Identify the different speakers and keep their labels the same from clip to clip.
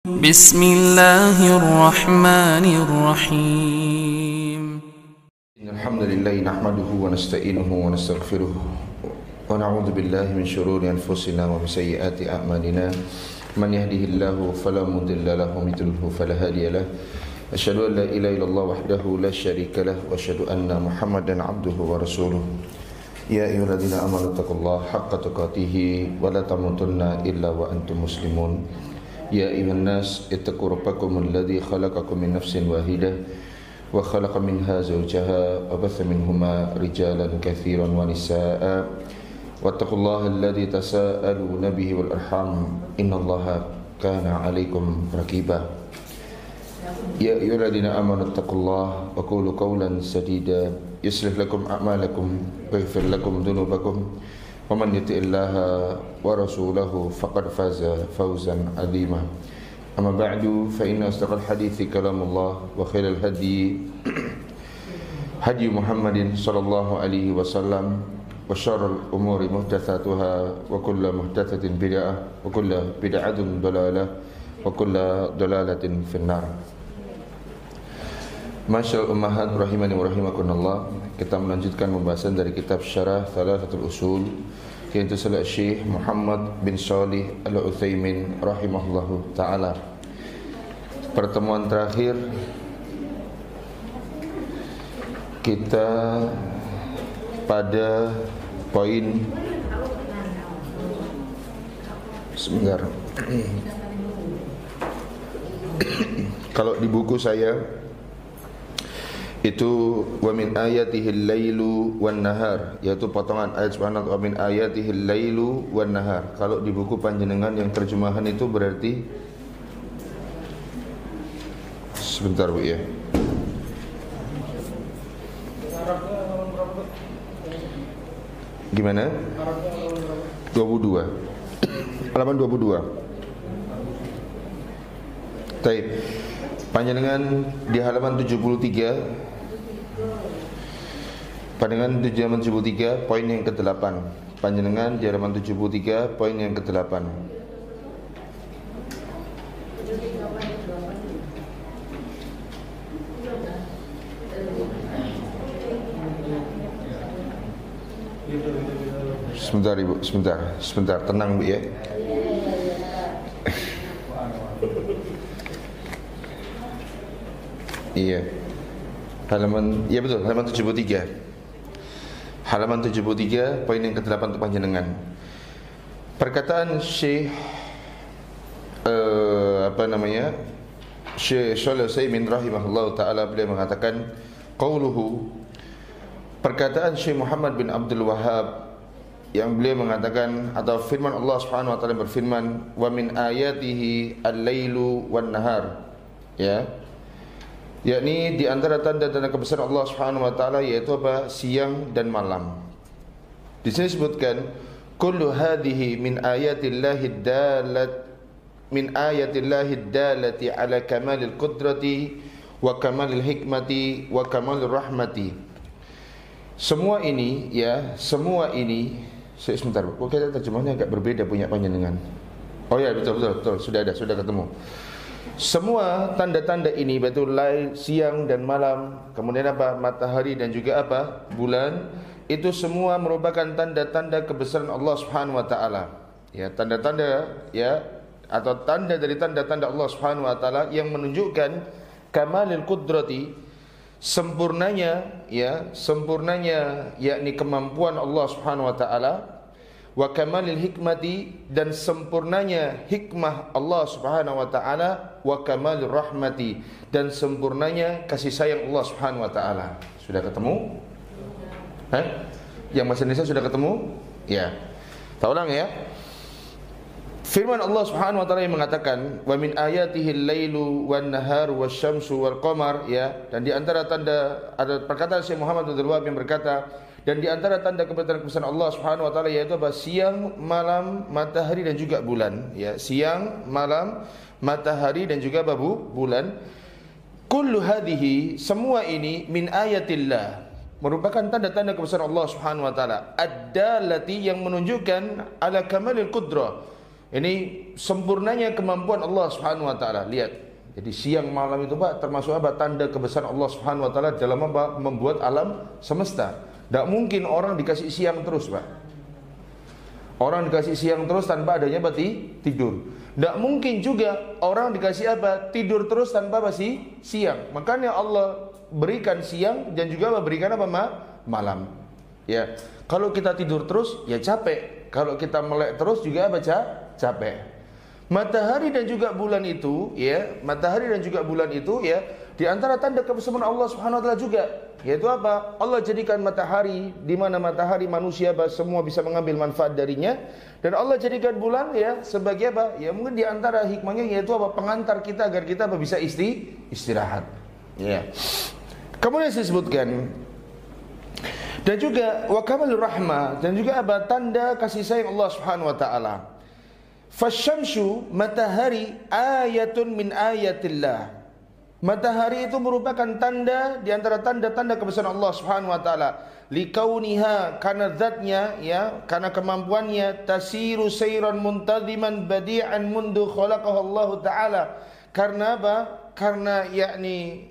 Speaker 1: بسم الله الرحمن الرحيم
Speaker 2: الحمد لله نحمده ونستعينه ونستغفره ونعوذ بالله من شرور أنفسنا ومن سيئات أعمالنا من يهده الله فلا مضل له ومن يضلل فلا هادي له أشهد أن لا إله إلا الله وحده لا شريك له وأشهد أن محمدا عبده ورسوله يا أيها الذين آمنوا اتقوا الله حق تقاته ولا تموتن إلا وأنتم مسلمون يا أيها الناس اتقوا ربكم الذي خلقكم من نفس واحدة وخلق منها زوجها وبث منهما رجالا كثيرا ونساء واتقوا الله الذي تساءلون به والأرحام إن الله كان عليكم رقيبا يا أيها الذين آمنوا اتقوا الله وقولوا قولا سديدا يصلح لكم أعمالكم ويغفر لكم ذنوبكم ومن يطع الله ورسوله فقد فاز فوزا عظيما أما بعد فإن أصدق الحديث كلام الله وخير الهدي هدي محمد صلى الله عليه وسلم وشر الأمور محدثاتها وكل محدثة بدعة وكل بدعة ضلالة وكل ضلالة في النار. Masyaallah ummahat rahimani wa rahimakumullah. Kita melanjutkan pembahasan dari kitab Syarah Thalathatul Usul, yaitu Salah Syekh Muhammad bin Shalih Al-Utsaimin rahimahullahu taala. Pertemuan terakhir kita pada poin sebentar. Kalau di buku saya itu wa min ayatihil lailu wan nahar, yaitu potongan ayat subhanahu wa min ayatihil lailu wan nahar. Kalau di buku panjenengan yang terjemahan itu berarti sebentar Bu ya. Gimana? 22. Halaman 22. Baik. Panjenengan di halaman 73. Panjenengan di halaman 73 poin yang ke-8. Panjenengan di halaman 73 poin yang ke-8. Sebentar Ibu, sebentar, tenang Bu ya. Iya. Halaman, ya betul, halaman 73. Halaman 73 poin yang ke-8 untuk panjenengan. Perkataan Syekh Syekh Shalih Al-Utsaimin rahimahullahu taala, beliau mengatakan qauluhu, perkataan Syekh Muhammad bin Abdul Wahhab yang beliau mengatakan, atau firman Allah Subhanahu wa taala berfirman, wa min ayatihi al-lailu wan nahar, ya, yakni di antara tanda-tanda kebesaran Allah Subhanahu wa taala yaitu apa? Siang dan malam. Di sini disebutkan kullu hadhihi min ayatillahi dalati ala kamalil qudrati wa kamalil hikmati wa kamalil rahmati. Semua ini ya, semua ini sebentar, kok kita terjemahnya agak berbeda punya panjenengan. Oh ya, betul, sudah ketemu. Semua tanda-tanda ini, betul, siang dan malam, kemudian apa? Matahari dan juga apa? Bulan. Itu semua merupakan tanda-tanda kebesaran Allah Subhanahu wa taala. Ya, tanda-tanda ya, atau tanda dari tanda-tanda Allah Subhanahu wa taala yang menunjukkan kamalil qudrati, sempurnanya yakni kemampuan Allah Subhanahu wa taala, wa kamalil hikmati, dan sempurnanya hikmah Allah Subhanahu wa taala, wa kamalil rahmati, dan sempurnanya kasih sayang Allah Subhanahu wa taala. Sudah ketemu? Yang bahasa Indonesia sudah ketemu? Ya. Kita ulang ya. Firman Allah Subhanahu wa taala yang mengatakan wa min ayatihil lailu wan nahar wasyamsu wal qamar, ya, dan di antara tanda, ada perkataan Syekh Muhammad bin Abdul Wahhab yang berkata, dan di antara tanda kebesaran Allah Subhanahu wa taala yaitu apa? Siang, malam, matahari dan juga bulan, ya, siang, malam, matahari dan juga bulan. Kullu hadhihi, semua ini min ayatillah, merupakan tanda-tanda kebesaran Allah Subhanahu wa taala, ad-dallati, yang menunjukkan ala kamalil qudrah, Ini sempurnanya kemampuan Allah Subhanahu wa taala. Lihat. Jadi siang malam itu Pak termasuk apa? Tanda kebesaran Allah Subhanahu wa taala dalam apa? Membuat alam semesta. Tidak mungkin orang dikasih siang terus, Pak. Orang dikasih siang terus tanpa adanya apa? Tidur. Tidak mungkin juga orang dikasih apa? Tidur terus tanpa apa? Siang. Makanya Allah berikan siang dan juga berikan apa? Malam. Ya. Kalau kita tidur terus ya capek. Kalau kita melek terus juga apa? Capek. Matahari dan juga bulan itu, ya, matahari dan juga bulan itu, ya, di antara tanda kebesaran Allah Subhanahu wa taala juga, yaitu apa? Allah jadikan matahari, di mana matahari manusia semua bisa mengambil manfaat darinya, dan Allah jadikan bulan, ya, sebagai apa? Ya, mungkin di antara hikmahnya yaitu apa? Pengantar kita agar kita bisa istirahat. Ya. Kemudian disebutkan dan juga wa kamalur rahmah, dan juga apa? Tanda kasih sayang Allah Subhanahu wa taala. Fasyamsu, matahari, ayatun min ayatillah. Matahari itu merupakan tanda di antara tanda-tanda kebesaran Allah Subhanahu wa taala. Likauniha, karena zatnya, ya, karena kemampuannya, tasiru sayran muntaziman badi'an mundu khalaqahu Allah taala. Karena apa? Karena yakni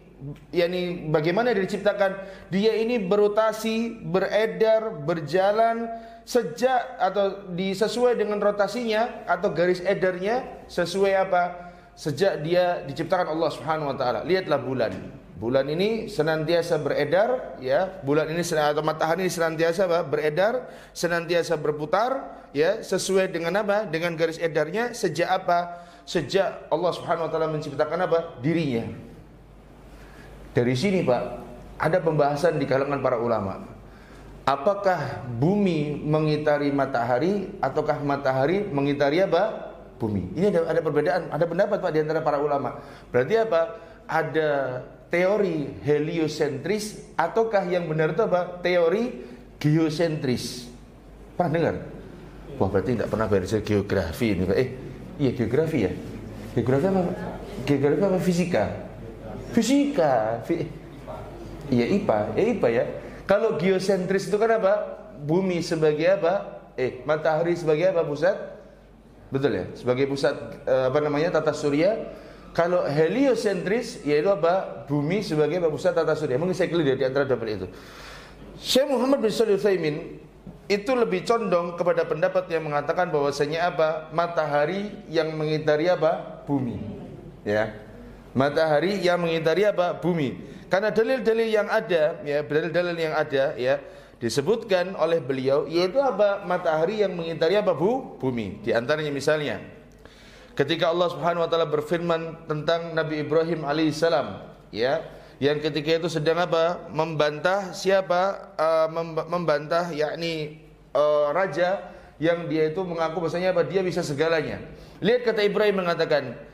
Speaker 2: bagaimana dia diciptakan, dia ini berotasi, beredar, berjalan sejak atau sesuai dengan rotasinya atau garis edarnya sesuai apa? Sejak dia diciptakan Allah Subhanahu wa taala. Lihatlah bulan. Bulan ini senantiasa beredar, ya. Bulan ini atau matahari ini senantiasa apa? Beredar, senantiasa berputar, ya, sesuai dengan apa? Dengan garis edarnya sejak apa? Sejak Allah Subhanahu wa taala menciptakan apa? Dirinya. Dari sini, Pak, ada pembahasan di kalangan para ulama. Apakah bumi mengitari matahari ataukah matahari mengitari apa? Bumi. Ini ada perbedaan, ada pendapat Pak di antara para ulama. Berarti apa? Ada teori heliosentris ataukah yang benar itu apa? Teori geosentris. Pernah dengar? Wah, berarti tidak pernah belajar geografi ini, Pak. Iya geografi ya. Geografi apa? Geografi apa fisika? Fisika. Iya IPA. IPA ya. Kalau geosentris itu kan apa? Bumi sebagai apa? Matahari sebagai apa? Pusat. Betul ya? Sebagai pusat tata surya. Kalau heliosentris yaitu apa? Bumi sebagai apa? Pusat tata surya. Mungkin saya keliru di antara dua itu. Syekh Muhammad bin Shalih Al-Utsaimin itu lebih condong kepada pendapat yang mengatakan bahwasanya apa? Matahari yang mengitari apa? Bumi. Ya. Matahari yang mengitari apa? Bumi. Karena dalil-dalil yang ada, ya, dalil-dalil yang ada, ya, disebutkan oleh beliau yaitu apa? Matahari yang mengitari apa? Bumi. Di antaranya misalnya ketika Allah Subhanahu wa taala berfirman tentang Nabi Ibrahim alaihissalam, ya, yang ketika itu sedang apa? Membantah siapa? Membantah yakni raja yang dia itu mengaku bahasanya apa? Dia bisa segalanya. Lihat kata Ibrahim mengatakan,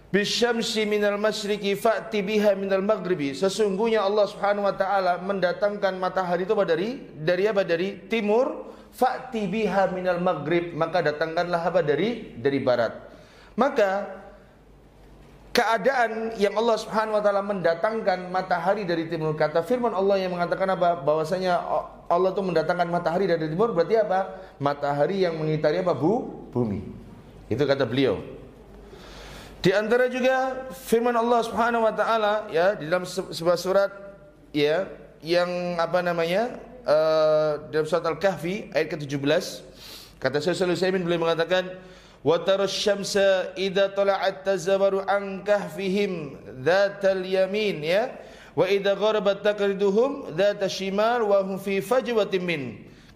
Speaker 2: bisyamsi minal masyriqi fa'ti biha minal maghribi. Sesungguhnya Allah Subhanahu wa taala mendatangkan matahari itu apa? Dari apa? Dari timur. Fa'ti biha minal maghrib, maka datangkanlah apa? Dari barat. Maka keadaan yang Allah Subhanahu wa taala mendatangkan matahari dari timur, kata firman Allah yang mengatakan apa? Bahwasanya Allah itu mendatangkan matahari dari timur, berarti apa? Matahari yang mengitari apa? Bumi. Itu kata beliau. Di antara juga firman Allah Subhanahu wa taala, ya, di dalam sebuah surat, ya, yang apa namanya? Dalam surat Al-Kahfi ayat ke-17, kata Syekh Shalih Al-Utsaimin beliau mengatakan, wa tarasyamsa idza tala'at tazawaru an kahfihim dzatal yamin, ya, wa idza gharabat taqriduhum dzata shimal wa hum fi fajwatin min.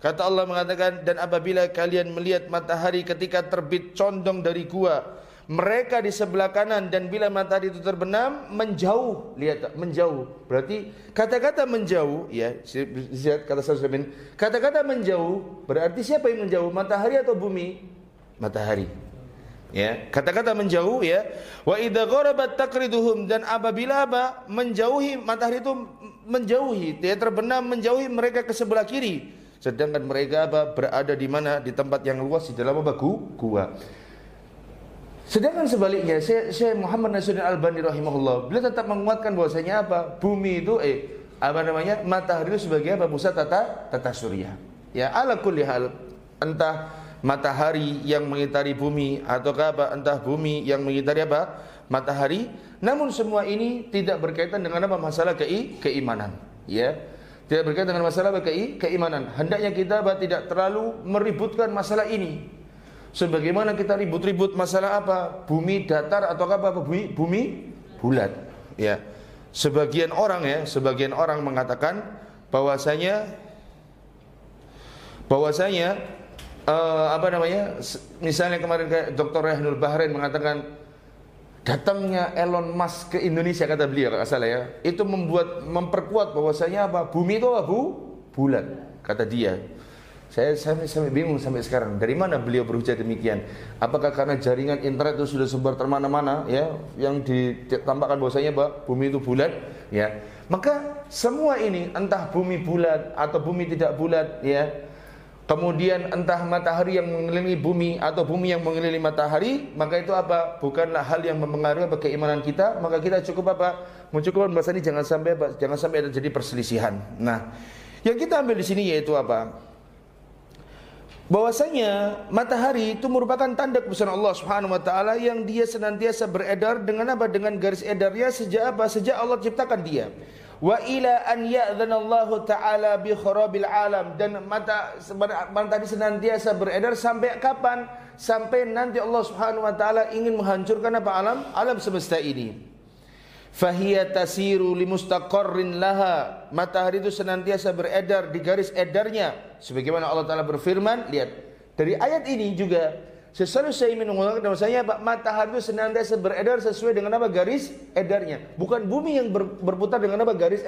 Speaker 2: Kata Allah mengatakan, dan apabila kalian melihat matahari ketika terbit condong dari gua, mereka di sebelah kanan, dan bila matahari itu terbenam menjauh. Lihat, menjauh. Berarti kata-kata menjauh, ya, lihat kata Syekh, kata-kata menjauh berarti siapa yang menjauh? Matahari atau bumi? Matahari. Ya, kata-kata menjauh, ya. Wa idza gharabat taqriduhum, dan apabila apa? Menjauhi, matahari itu menjauhi, dia terbenam menjauhi mereka ke sebelah kiri. Sedangkan mereka apa? Berada di mana? Di tempat yang luas di dalam apa? Gua. Sedangkan sebaliknya Syekh Muhammad Nasiruddin Albani rahimahullah, beliau tetap menguatkan bahwasanya apa? Bumi itu matahari itu sebagai apa? Pusat tata surya. Ya, ala kulli hal, entah matahari yang mengitari bumi ataukah apa entah bumi yang mengitari apa matahari. Namun semua ini tidak berkaitan dengan apa masalah keimanan, ya. Tidak berkaitan dengan masalah keimanan. Hendaknya kita tidak terlalu meributkan masalah ini. Sebagaimana kita ribut-ribut masalah apa? Bumi datar atau apa? Bumi bulat, ya. Sebagian orang mengatakan bahwasanya misalnya kemarin kayak Dr. Rehnul Bahrain mengatakan datangnya Elon Musk ke Indonesia, kata beliau kalau salah ya, itu memperkuat bahwasanya apa? Bumi itu apa? Bulat, kata dia. Saya sampai bingung sampai sekarang, dari mana beliau berhujah demikian? Apakah karena jaringan internet itu sudah sebar termana-mana, ya, yang ditampakkan bahwasanya apa? Bumi itu bulat, ya. Maka semua ini, entah bumi bulat atau bumi tidak bulat, ya, kemudian entah matahari yang mengelilingi bumi atau bumi yang mengelilingi matahari, maka itu apa? Bukanlah hal yang mempengaruhi keimanan kita. Maka kita cukup apa? Mencukupkan bahasa ini, jangan sampai ada terjadi perselisihan. Nah, yang kita ambil di sini yaitu apa? Bahwasanya matahari itu merupakan tanda kebesaran Allah Subhanahu wa taala yang dia senantiasa beredar dengan apa? Dengan garis edarnya sejak apa? Sejak Allah ciptakan dia. Wa ila an ya'dhanallahu ta'ala bi kharabil alam, dan matahari senantiasa beredar sampai kapan? Sampai nanti Allah Subhanahu wa taala ingin menghancurkan apa? Alam semesta ini. Fahiya tasiru limustaqarrin laha, matahari itu senantiasa beredar di garis edarnya sebagaimana Allah taala berfirman. Lihat dari ayat ini juga saya ingin mengatakan bahwasanya matahari itu senantiasa beredar sesuai dengan apa? Garis edarnya, bukan bumi yang berputar dengan apa? Garis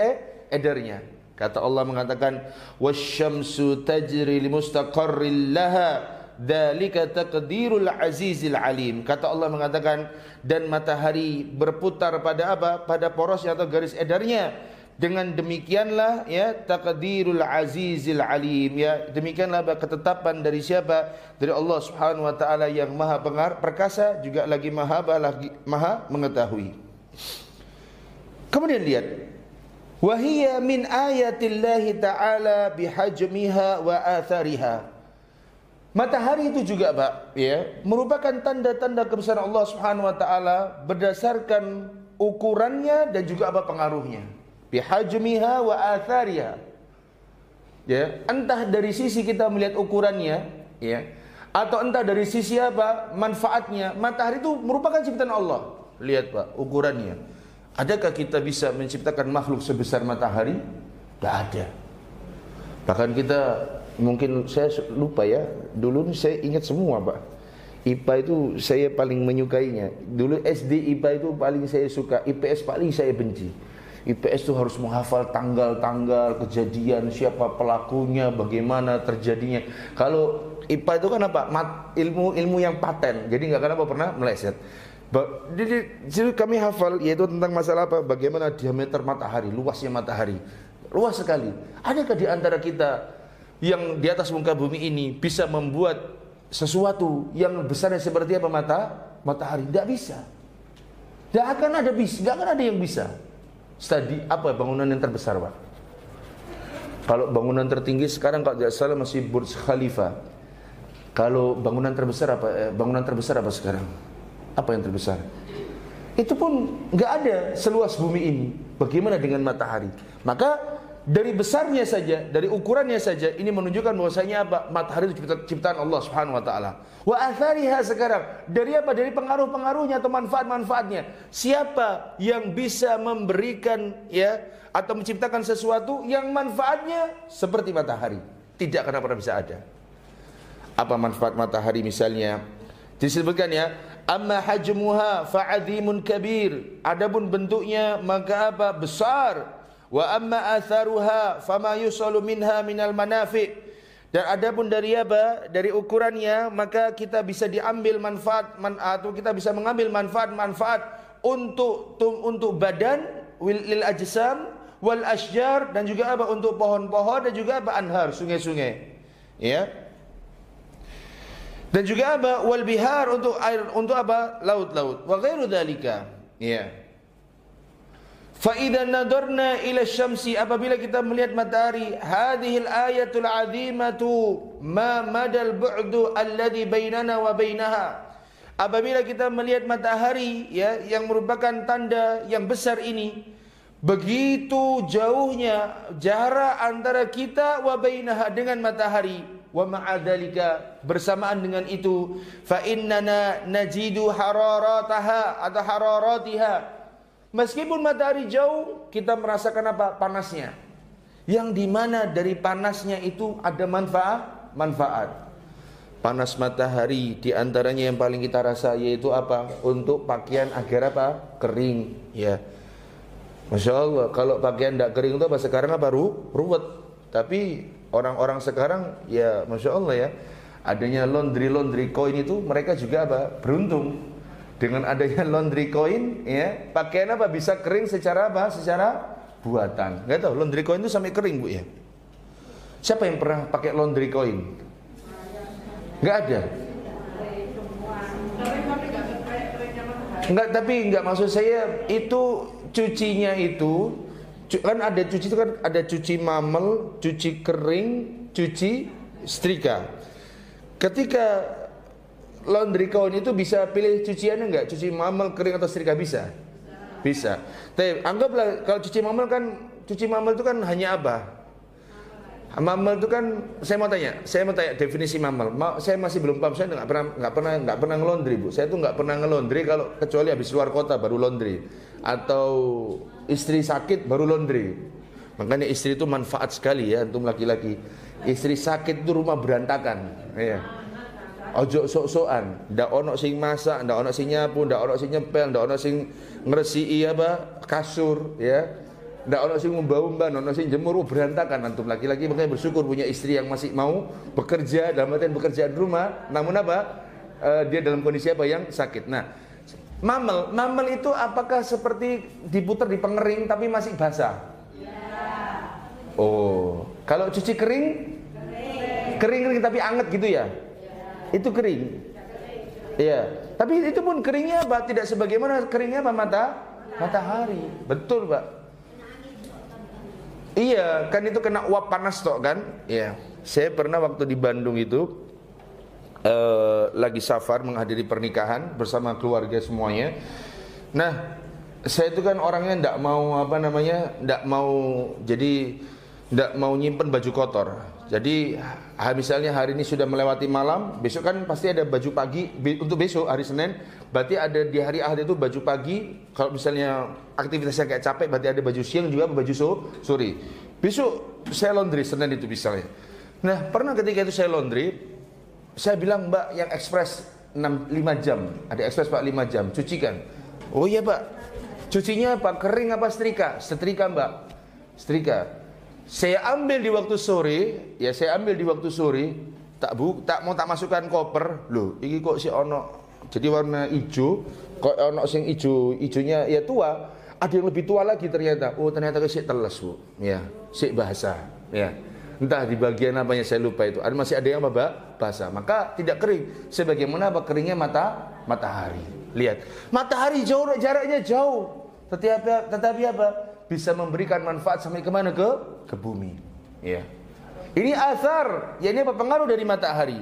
Speaker 2: edarnya. Kata Allah mengatakan wasyamsu tajri limustaqarrin laha dzalika taqdirul azizil alim. Kata Allah mengatakan, dan matahari berputar pada apa? Pada porosnya atau garis edarnya. Dengan demikianlah, ya, taqdirul azizil alim, ya, demikianlah ketetapan dari siapa? Dari Allah Subhanahu wa taala yang maha perkasa, juga lagi maha mengetahui. Kemudian lihat, wahiyya min ayatillahi ta'ala bihajmiha wa athariha. Matahari itu juga, Pak, ya, merupakan tanda-tanda kebesaran Allah Subhanahu wa taala berdasarkan ukurannya dan juga apa? Pengaruhnya. Bihajmiha wa athariha. Ya, entah dari sisi kita melihat ukurannya, ya, atau entah dari sisi apa? Manfaatnya. Matahari itu merupakan ciptaan Allah. Lihat, Pak, ukurannya. Adakah kita bisa menciptakan makhluk sebesar matahari? Tidak ada. Bahkan kita, mungkin saya lupa ya, dulu saya ingat semua, Pak. IPA itu saya paling menyukainya. Dulu SD IPA itu paling saya suka, IPS paling saya benci. IPS itu harus menghafal tanggal-tanggal kejadian, siapa pelakunya, bagaimana terjadinya. Kalau IPA itu kan apa? Ilmu yang paten. Jadi nggak akan pernah meleset. Jadi kami hafal yaitu tentang masalah apa? Bagaimana diameter matahari, luasnya matahari. Luas sekali. Adakah di antara kita yang di atas muka bumi ini bisa membuat sesuatu yang besarnya seperti apa? Matahari? Tidak bisa. Tidak akan ada yang bisa. Studi apa bangunan yang terbesar, Pak? Kalau bangunan tertinggi sekarang kalau tidak salah masih Burj Khalifa. Kalau bangunan terbesar apa? Bangunan terbesar apa sekarang? Apa yang terbesar? Itu pun nggak ada seluas bumi ini. Bagaimana dengan matahari? Maka dari besarnya saja, dari ukurannya saja, ini menunjukkan bahwasanya apa? Matahari itu ciptaan Allah Subhanahu wa taala. Wa athariha sekarang, dari apa? Dari pengaruh-pengaruhnya atau manfaat-manfaatnya. Siapa yang bisa memberikan, ya, atau menciptakan sesuatu yang manfaatnya seperti matahari? Tidak akan pernah bisa ada. Apa manfaat matahari misalnya? Disebutkan, ya, amma hajmuha fa'adhimun kabir. Adapun bentuknya maka apa? Besar. Wa amma atharuha fama yusalu minha minal manafi'. Dan adapun dari apa? Dari ukurannya maka kita bisa diambil manfaat atau kita bisa mengambil manfaat untuk badan lil ajsam wal asjar, dan juga apa? Untuk pohon-pohon, dan juga apa? Anhar, sungai-sungai. Ya. Dan juga apa? Wal bihar, untuk air, untuk apa? Laut-laut. Wa ghairu dzalika. Ya. Fa idza nadarna ila syamsi, apabila kita melihat matahari, hadhil ayatul azimatu ma madal bu'du alladhi bainana wa bainaha. Apabila kita melihat matahari, ya, yang merupakan tanda yang besar ini, begitu jauhnya jarak antara kita wa bainaha, dengan matahari. Wa ma'adhalika, bersamaan dengan itu, fa innana najidu hararataha atau hararatiha, meskipun matahari jauh, kita merasakan apa? Panasnya. Yang dimana dari panasnya itu ada manfaat. Panas matahari diantaranya yang paling kita rasa yaitu apa? Untuk pakaian agar apa? Kering, ya. Masya Allah, kalau pakaian tidak kering itu apa? Sekarang apa? Ruwet. Tapi orang-orang sekarang, ya Masya Allah ya, adanya laundry coin itu, mereka juga apa? Beruntung. Dengan adanya laundry coin, ya, pakaian apa? Bisa kering secara apa? Secara buatan. Nggak tahu, laundry coin itu sampai kering, Bu, ya. Siapa yang pernah pakai laundry coin? Nggak ada. Enggak, tapi enggak, maksud saya itu cucinya itu kan ada cuci, itu kan ada cuci mamel, cuci kering, cuci setrika. Ketika laundry coin itu bisa pilih cuciannya enggak? Cuci mamel, kering atau setrika bisa? Bisa. Tapi anggaplah kalau cuci mamel itu kan hanya apa? Mamel itu kan, saya mau tanya definisi mamel. Saya masih belum paham. Saya nggak pernah ngelondri, Bu. Saya tuh nggak pernah ngelondri kalau kecuali habis luar kota baru laundry, atau istri sakit baru laundry. Makanya istri itu manfaat sekali ya untuk laki-laki. Istri sakit itu rumah berantakan. Ya. Ojo sok-sokan, ndak ono sing masak, ndak ono sing nyapu, ndak ono sing nyepel, ndak ono sing ngresiki apa kasur, ya. Ndak ono sing ngumba-umba, ono sing jemur, berantakan antum laki-laki. Makanya bersyukur punya istri yang masih mau bekerja, dalam artian pekerjaan rumah, namun apa? Dia dalam kondisi apa? Yang sakit. Nah, mamel itu apakah seperti diputar di pengering tapi masih basah? Oh, kalau cuci kering tapi anget gitu ya? Itu kering. Iya. Tapi itu pun keringnya apa? Tidak sebagaimana keringnya apa? Matahari. Betul, Pak. Iya, kan itu kena uap panas toh kan? Iya. Saya pernah waktu di Bandung itu lagi safar menghadiri pernikahan bersama keluarga semuanya. Nah, saya itu kan orangnya ndak mau nyimpen baju kotor. Jadi misalnya hari ini sudah melewati malam, besok kan pasti ada baju pagi untuk besok hari Senin. Berarti ada di hari Ahad itu baju pagi. Kalau misalnya aktivitasnya kayak capek, berarti ada baju siang juga, baju sore. Besok saya laundry Senin itu misalnya. Nah, pernah ketika itu saya laundry, saya bilang, Mbak, yang ekspres 5 jam, ada ekspres Pak 5 jam, cucikan. Oh iya Pak, cucinya apa? Kering apa setrika? Setrika Mbak, setrika. Saya ambil di waktu sore, tak masukkan koper. Loh, ini kok si ono jadi warna hijau, kok ono sing hijaunya ya tua. Ada yang lebih tua lagi ternyata. Oh, ternyata si teles, Bu. Ya, si basah. Ya. Entah di bagian apanya saya lupa itu. Masih ada yang basah. Maka tidak kering. Sebagaimana apa keringnya matahari. Lihat, matahari jaraknya jauh. Tetapi apa? Bisa memberikan manfaat sampai kemana? Ke bumi. Ya. Ini athar, ya, ini apa? Pengaruh dari matahari.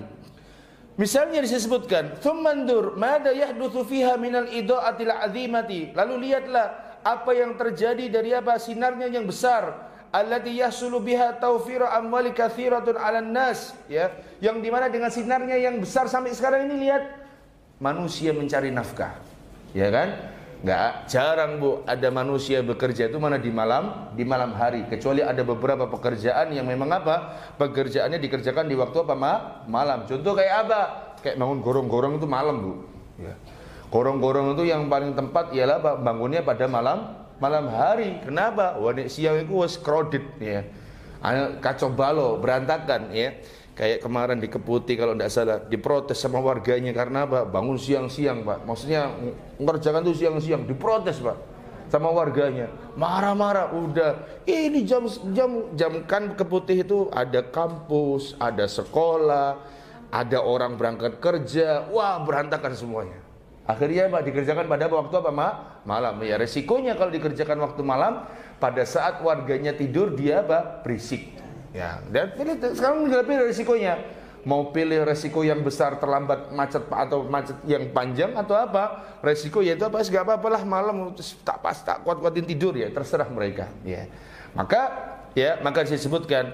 Speaker 2: Misalnya disebutkan, "Tsummandur madza yahdutsu fiha minal idaatil azimati." Lalu lihatlah apa yang terjadi dari apa? Sinarnya yang besar. Allati yahsulu biha tawfiru amwali katsiratun 'alan nas, ya. Yang dimana dengan sinarnya yang besar sampai sekarang ini lihat manusia mencari nafkah. Ya kan? Enggak jarang, Bu, ada manusia bekerja itu mana di malam hari, kecuali ada beberapa pekerjaan yang memang apa? Pekerjaannya dikerjakan di waktu apa? Malam. Contoh kayak apa? Kayak bangun gorong-gorong itu malam, Bu. Ya. Gorong-gorong itu yang paling tempat ialah bangunnya pada malam hari. Kenapa? Wah, siang itu was crowded, ya. Kacau balau, berantakan, ya. Kayak kemarin di Keputi kalau tidak salah, diprotes sama warganya karena apa? Bangun siang-siang, Pak. Maksudnya mengerjakan tuh siang-siang, diprotes, Pak, sama warganya. Marah-marah, udah. Ini jam kan Keputi itu ada kampus, ada sekolah, ada orang berangkat kerja. Wah, berantakan semuanya. Akhirnya apa? Dikerjakan pada waktu apa? Malam. Ya, resikonya kalau dikerjakan waktu malam, pada saat warganya tidur dia apa? Berisik. Ya, dan pilih sekarang tinggal pilih resikonya. Mau pilih resiko yang besar terlambat macet atau macet yang panjang atau apa? Resiko yaitu apa? Enggak apa-apalah malam tak kuat-kuatin tidur ya, terserah mereka. Ya. Maka disebutkan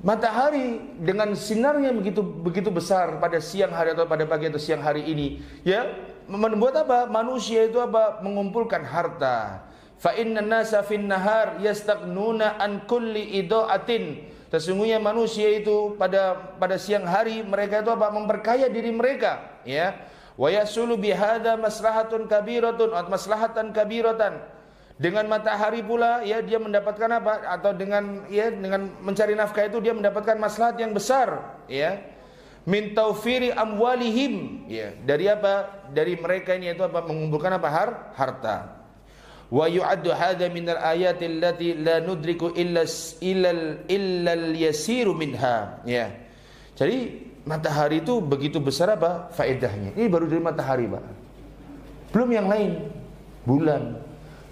Speaker 2: matahari dengan sinarnya begitu besar pada siang hari atau pada pagi atau siang hari ini, ya, membuat apa? Manusia itu apa? Mengumpulkan harta. Fa innan nasa fin nahar yastaghnuna an kulli idaatin. Sesungguhnya manusia itu pada siang hari mereka itu apa? Memperkaya diri mereka, ya. Wa yasulu bihadza maslahatun kabiratun atau maslahatan kabiratan. Dengan matahari pula ya dia mendapatkan apa? Atau dengan mencari nafkah itu dia mendapatkan maslahat yang besar, ya. Min taufiri amwalihim, ya. Dari apa? Dari mereka ini itu apa? Mengumpulkan apa? Harta. Wa yu'addu hadza minal ayati allati la nudriku illa al-yasiru minha, ya. Jadi matahari itu begitu besar apa faedahnya. Ini baru dari matahari, Pak. Belum yang lain.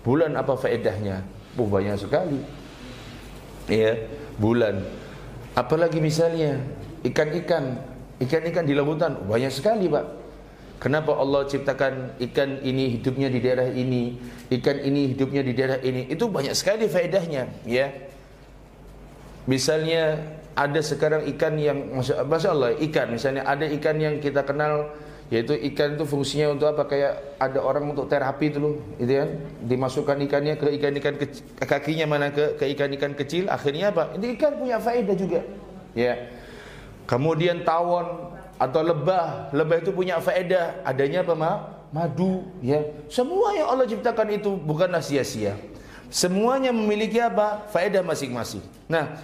Speaker 2: Bulan apa faedahnya? Banyak sekali. Ya, bulan. Apalagi misalnya ikan di lautan banyak sekali, Pak. Kenapa Allah ciptakan ikan ini hidupnya di daerah ini, ikan ini hidupnya di daerah ini? Itu banyak sekali faedahnya, ya. Misalnya ada sekarang ikan yang Masya Allah, ikan misalnya ada ikan yang kita kenal, yaitu ikan itu fungsinya untuk apa? Kayak ada orang untuk terapi itu loh, gitu kan? Dimasukkan ikannya ke ikan-ikan kecil, kakinya mana ke ikan-ikan kecil, akhirnya apa? Ini ikan punya faedah juga, ya. Kemudian tawon atau lebah itu punya faedah, adanya apa? Madu, ya. Semua yang Allah ciptakan itu bukanlah sia-sia. Semuanya memiliki apa? Faedah masing-masing. Nah,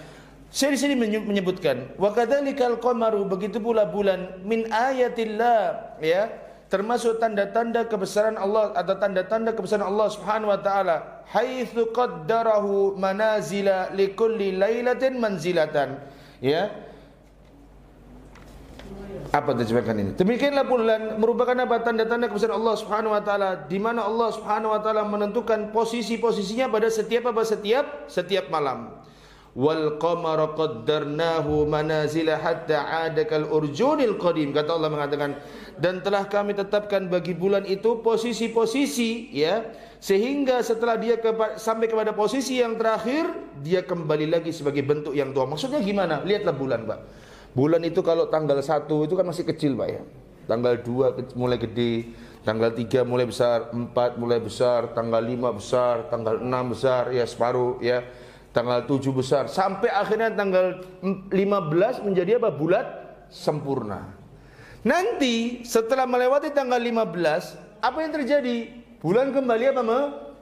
Speaker 2: saya di sini menyebutkan wa kadzalikal qamaru, begitu pula bulan min ayatillah, ya, termasuk tanda-tanda kebesaran Allah atau tanda-tanda kebesaran Allah Subhanahu wa taala, haitsu qaddarahu manazila likulli lailatin manzilatan, ya. Apa terjemahan ini? Demikianlah bulan merupakan apa? Tanda-tanda kebesaran Allah Subhanahu wa taala, di mana Allah Subhanahu wa taala menentukan posisi-posisinya pada setiap malam. Wal qamara qaddarnahu manazila hatta 'ada kal urjunil qadim. Kata Allah mengatakan, dan telah kami tetapkan bagi bulan itu posisi-posisi, ya, sehingga setelah dia sampai kepada posisi yang terakhir, dia kembali lagi sebagai bentuk yang tua. Maksudnya gimana? Lihatlah bulan, Pak. Bulan itu kalau tanggal 1 itu kan masih kecil, Pak, ya. Tanggal 2 mulai gede, tanggal 3 mulai besar, 4 mulai besar, tanggal 5 besar, tanggal 6 besar, ya separuh, ya. Tanggal 7 besar, sampai akhirnya tanggal 15 menjadi apa? Bulat sempurna. Nanti setelah melewati tanggal 15, apa yang terjadi? Bulan kembali apa?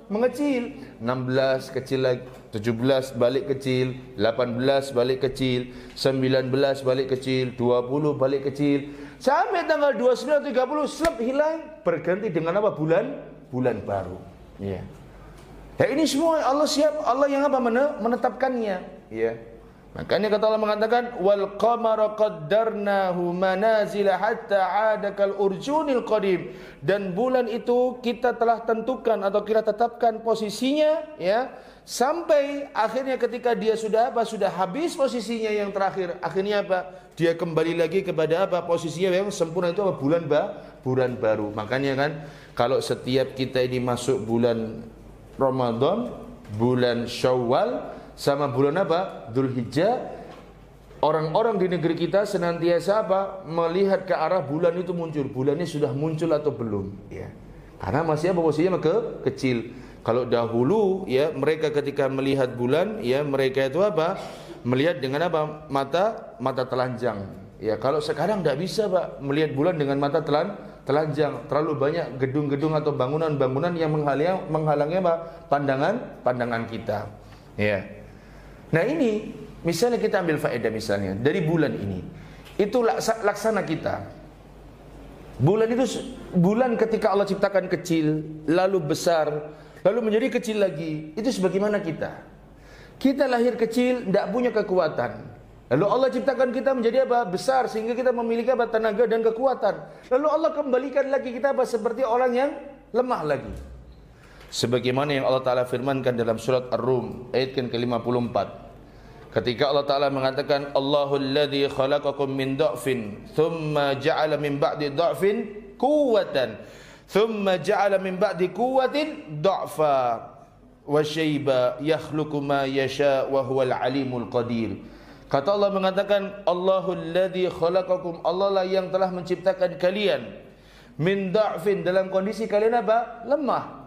Speaker 2: Mengecil. 16 kecil lagi, 17 balik kecil, 18 balik kecil, 19 balik kecil, 20 balik kecil, sampai tanggal 29 30 slep hilang, berganti dengan apa? Bulan baru. Ya. Ya, ini semua Allah yang apa? Menetapkannya, ya. Makanya kata Allah mengatakan wal qamara qaddarnahu manazila hatta 'ada kal urjunil qadim, dan bulan itu kita telah tentukan atau kita tetapkan posisinya, ya, sampai akhirnya ketika dia sudah habis posisinya yang terakhir, akhirnya apa? Dia kembali lagi kepada apa? Posisinya yang sempurna, itu apa? Bulan baru. Makanya kan kalau setiap kita ini masuk bulan Ramadan, bulan Syawal sama bulan apa? Dzulhijjah, orang-orang di negeri kita senantiasa apa? Melihat ke arah bulan itu muncul. Bulannya sudah muncul atau belum, ya. Karena masih apa? Posisinya kecil. Kalau dahulu, ya, mereka ketika melihat bulan, ya, mereka itu apa? Melihat dengan apa? Mata telanjang. Ya, kalau sekarang tidak bisa, Pak, melihat bulan dengan mata telanjang. Terlalu banyak gedung-gedung atau bangunan-bangunan yang menghalangi apa? Pandangan kita. Ya. Nah, ini misalnya kita ambil faedah misalnya dari bulan ini. Itu laksana kita. Bulan ketika Allah ciptakan kecil, lalu besar, lalu menjadi kecil lagi. Itu sebagaimana kita. Kita lahir kecil, tidak punya kekuatan. Lalu Allah ciptakan kita menjadi apa? Besar, sehingga kita memiliki apa? Tenaga dan kekuatan. Lalu Allah kembalikan lagi kita apa? Seperti orang yang lemah lagi. Sebagaimana yang Allah Ta'ala firmankan dalam surat Ar-Rum ayat ke-54, ketika Allah Ta'ala mengatakan Allahul ladzi khalaqakum min dha'fin thumma ja'ala min ba'di dha'fin quwwatan thumma ja'ala min ba'di quwwatin dha'fa wa syaiba yakhluqu ma yasha wa huwal alimul qadir. Kata Allah mengatakan Allahul ladzi khalaqakum, Allah lah yang telah menciptakan kalian min dha'fin, dalam kondisi kalian apa? Lemah.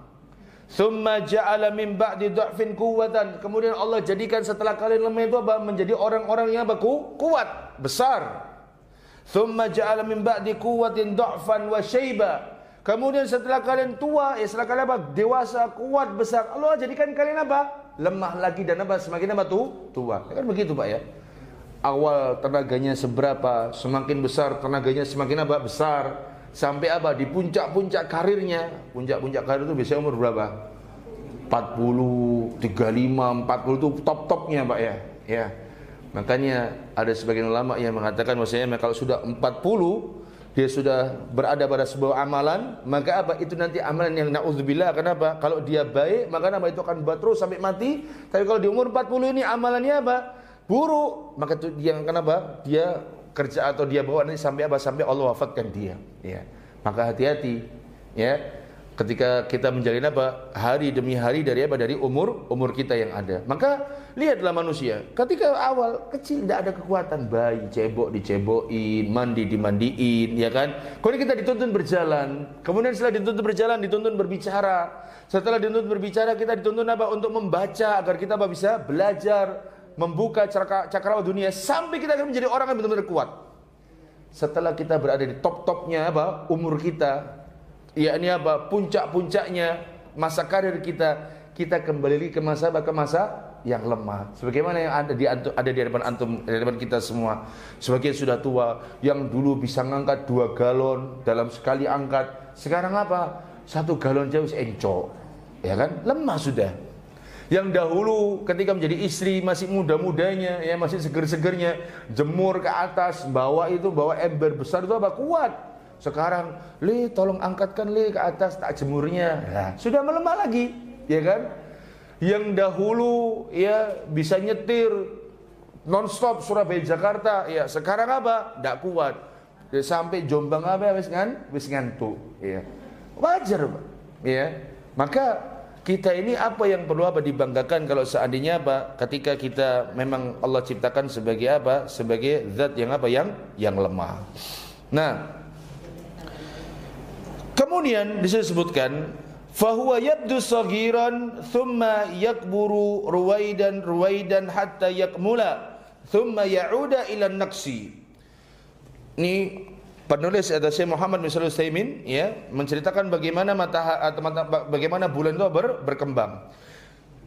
Speaker 2: Thumma ja'ala min ba'di dha'fin quwwatan, kemudian Allah jadikan setelah kalian lemah itu apa? Menjadi orang-orang yang apa? Kuat, besar. Thumma ja'ala min ba'di quwwatin dha'fan wa syaiba, kemudian setelah kalian tua, setelah kalian apa? Dewasa, kuat, besar, Allah jadikan kalian apa? Lemah lagi dan apa? Semakin apa? Tua. Kan begitu Pak ya. Awal tenaganya seberapa, semakin besar tenaganya semakin apa? Besar. Sampai apa? Di puncak-puncak karirnya. Puncak-puncak karir itu biasanya umur berapa? 40, 35, 40 itu top-topnya Pak ya. Ya. Makanya ada sebagian ulama yang mengatakan bahwasanya kalau sudah 40 dia sudah berada pada sebuah amalan, maka apa? Itu nanti amalan yang na'udzubillah. Kenapa? Kalau dia baik, maka apa? Itu akan buat terus sampai mati. Tapi kalau di umur 40 ini amalannya apa? Buruk, maka itu yang kenapa? Dia kerja atau dia bawa nanti sampai apa? Sampai Allah wafatkan dia. Ya. Maka hati-hati ya ketika kita menjalin apa? Hari demi hari dari apa? Dari umur kita yang ada. Maka lihatlah manusia, ketika awal kecil tidak ada kekuatan, bayi cebok dicebokin, mandi dimandiin, ya kan? Kemudian kita dituntun berjalan. Kemudian setelah dituntun berjalan, dituntun berbicara. Setelah dituntun berbicara, kita dituntun apa? Untuk membaca agar kita apa? Bisa belajar, membuka cakrawala dunia sampai kita akan menjadi orang yang benar-benar kuat. Setelah kita berada di top-topnya apa? Umur kita, yakni apa? Puncak-puncaknya masa karir kita, kita kembali ke masa apa? Ke masa yang lemah. Sebagaimana yang ada di hadapan antum, di hadapan kita semua. Sebagian sudah tua, yang dulu bisa ngangkat 2 galon dalam sekali angkat, sekarang apa? 1 galon jauh encok. Ya kan? Lemah sudah. Yang dahulu ketika menjadi istri masih muda-mudanya, ya masih seger-segernya, jemur ke atas, bawa ember besar itu apa? Kuat. Sekarang, tolong angkatkan ke atas, tak jemurnya. Nah, sudah melemah lagi, ya kan? Yang dahulu ya bisa nyetir nonstop Surabaya Jakarta, ya sekarang apa? Tidak kuat. Ya, sampai Jombang apa? Wis ngantuk. Ya. Wajar, Pak. Ya. Maka kita ini apa yang perlu apa dibanggakan kalau seandainya apa? Ketika kita memang Allah ciptakan sebagai apa? Sebagai zat yang apa? Yang lemah. Nah, kemudian disebutkan fahuwa yabdu saghiran thumma yakburu ruwaidan hatta yakmula thumma ya'uda ila naqsi. Ini penulis atau Syekh Muhammad bin Shalih Al-Utsaimin ya menceritakan bagaimana bagaimana bulan itu berkembang.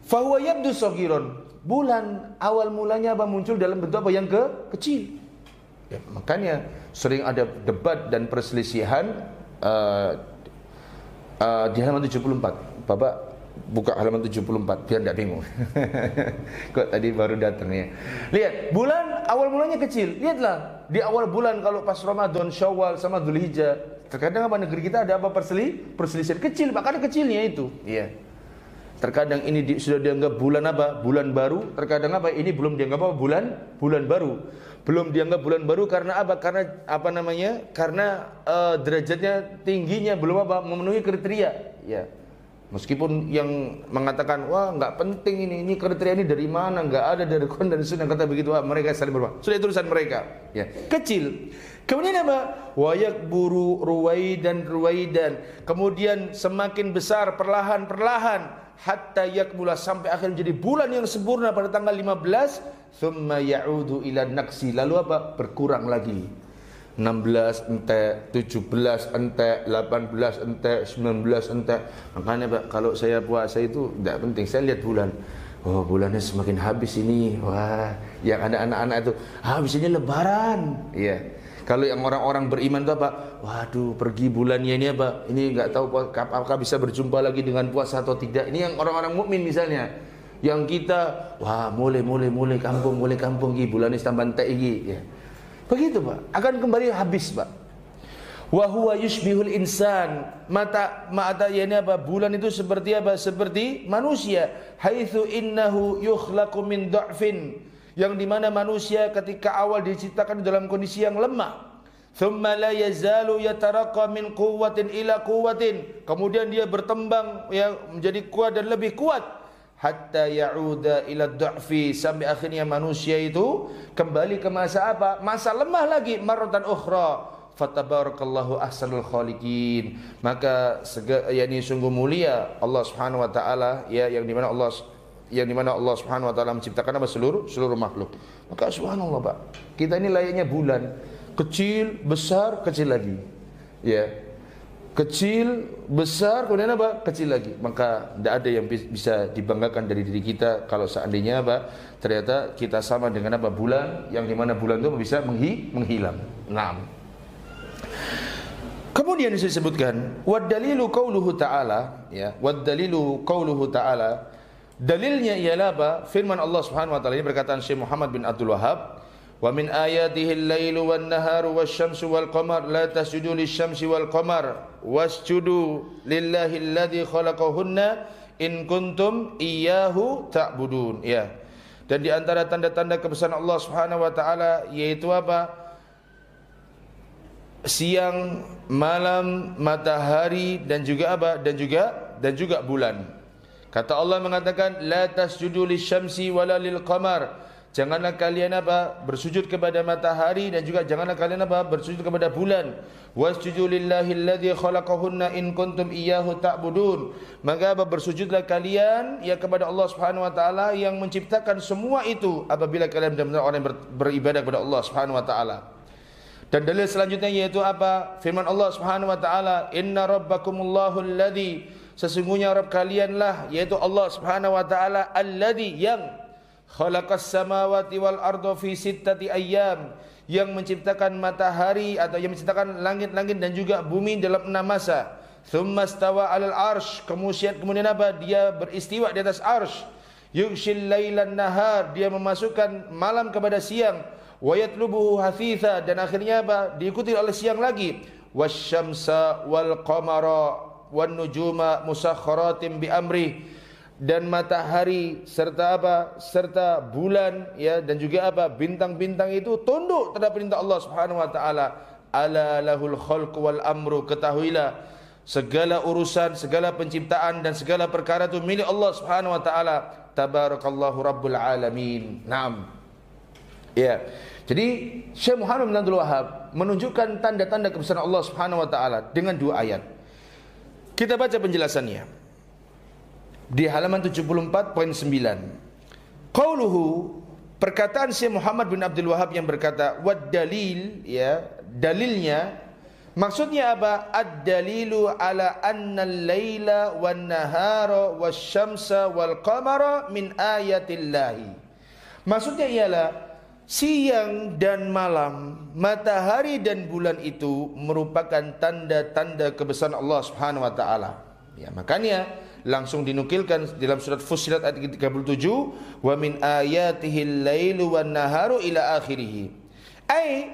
Speaker 2: Fahuwa yabdu saghiran. Bulan awal mulanya apa? Muncul dalam bentuk apa? Yang kecil. Ya, makanya sering ada debat dan perselisihan di halaman 74. Bapak buka halaman 74 biar tidak bingung. Kok tadi baru datang ya. Lihat, bulan awal mulanya kecil. Lihatlah, di awal bulan kalau pas Ramadan, Syawal sama Dzulhijjah, terkadang apa negeri kita ada apa perselisihan kecil, Pak, karena kecilnya itu. Iya. Terkadang ini sudah dianggap bulan apa? Bulan baru. Terkadang apa? Ini belum dianggap apa? Bulan baru. Belum dianggap bulan baru karena apa? Karena apa namanya? Karena derajatnya tingginya belum apa? Memenuhi kriteria. Ya. Meskipun yang mengatakan wah nggak penting ini kriteria ini dari mana? Nggak ada dari Quran dan Sunnah, kata begitu. Wah, mereka saling berbeda. Sudah itu urusan mereka. Ya. Kecil. Kemudian apa? Wayakburu ruwaidan. Kemudian semakin besar perlahan hatta yakmula sampai akhir menjadi bulan yang sempurna pada tanggal 15, thumma ya'udu ila naqsi, lalu apa? Berkurang lagi. 16 entek, 17 entek, 18 entek, 19 entek. Makanya Pak, kalau saya puasa itu tidak penting, saya lihat bulan. Oh, bulannya semakin habis ini. Wah, yang ada anak-anak itu, habis ini lebaran. Iya. Kalau yang orang-orang beriman itu apa? Waduh, pergi bulannya ini apa? Ini nggak tahu apakah bisa berjumpa lagi dengan puasa atau tidak. Ini yang orang-orang mukmin misalnya. Yang kita, wah mulai kampung gi bulan ini tamban tak igi. Ya. Begitu Pak, akan kembali habis Pak. Wa huwa yushbihul insan. Yani apa? Bulan itu seperti apa? Seperti manusia. Haitsu innahu yukhlaqu min dha'fin. Yang dimana manusia ketika awal diciptakan dalam kondisi yang lemah. Thumma la yazalu yataraqqa min quwwatin ila quwwatin. Kemudian dia bertembang ya menjadi kuat dan lebih kuat. Hatta ya'uda ila dha'fi, sampai akhirnya manusia itu kembali ke masa apa? Masa lemah lagi, marratan ukhra. Fatabarakallahu ahsanul khaliqin. Maka yakni sungguh mulia Allah Subhanahu wa taala ya, yang dimana Allah Subhanahu wa taala menciptakan apa? Seluruh makhluk. Maka subhanallah Pak, kita ini layaknya bulan, kecil, besar, kecil lagi. Ya. Kecil, besar, kemudian apa? Kecil lagi. Maka tidak ada yang bisa dibanggakan dari diri kita kalau seandainya apa? Ternyata kita sama dengan apa? Bulan, yang dimana bulan itu bisa menghilang. Kemudian disebutkan wad-dalilu qauluhu ta'ala, ya, wad-dalilu qauluhu ta'ala. Dalilnya ialah apa? Firman Allah Subhanahu wa taala, ini perkataan Syekh Muhammad bin Abdul Wahhab. Wa min ayatihi al-lailu wan-naharu wasyamsu wal-qamar la tasjudu lisyamsi wal-qamar wasjudu lillahi alladzi khalaqahunna in kuntum iyyahu ta'budun. Ya. Dan di antara tanda-tanda kebesaran Allah Subhanahu wa taala yaitu apa? Siang, malam, matahari dan juga apa? Dan juga bulan. Kata Allah mengatakan la tasjudu lisyamsi wala lil-qamar. Janganlah kalian apa? Bersujud kepada matahari dan juga janganlah kalian apa? Bersujud kepada bulan. Wasjudu lillahi alladzi khalaqahunna in kuntum iyyahu ta'budun. Maka apa? Bersujudlah kalian ya kepada Allah Subhanahu wa taala yang menciptakan semua itu apabila kalian benar-benar orang yang beribadah kepada Allah Subhanahu wa taala. Dan dalil selanjutnya yaitu apa? Firman Allah Subhanahu wa taala, "Inna rabbakumullahu alladzi", sesungguhnya Rabb kalianlah yaitu Allah Subhanahu wa taala alladzi yang khalaqas samawati wal arda fi sittati ayyam, yang menciptakan matahari atau yang menciptakan langit-langit dan juga bumi dalam 6 masa. Tsumma stawa 'alal arsy, kemudian apa? Dia beristiwa di atas arsy. Yughshil lailan nahar, dia memasukkan malam kepada siang. Wa yatlubuhu hafitha, dan akhirnya apa? Diikuti oleh siang lagi. Wasyamsa wal qamara wan nujuma musakhkharatin bi amri, dan matahari serta apa? Serta bulan ya, dan juga apa? Bintang-bintang itu tunduk terhadap perintah Allah Subhanahu wa taala. Ala lahul khalq wal amru, ketahuilah segala urusan, segala penciptaan dan segala perkara itu milik Allah Subhanahu wa taala. Tabarakallahu rabbul alamin. Naam. Ya. Jadi Syekh Muhammad bin Abdul Wahhab menunjukkan tanda-tanda kebesaran Allah Subhanahu wa taala dengan 2 ayat. Kita baca penjelasannya di halaman 74.9. Qauluhu, perkataan Syekh Muhammad bin Abdul Wahhab yang berkata wad dalil, ya, dalilnya maksudnya apa? Ad-dalilu ala anna al-laila wan nahara wasyamsa wal qamara min ayatillahi. Maksudnya ialah siang dan malam, matahari dan bulan itu merupakan tanda-tanda kebesaran Allah Subhanahu wa taala. Ya, makanya langsung dinukilkan dalam surat Fussilat ayat 37, wa min ayatihil lailu wan naharu ila akhirih. Ai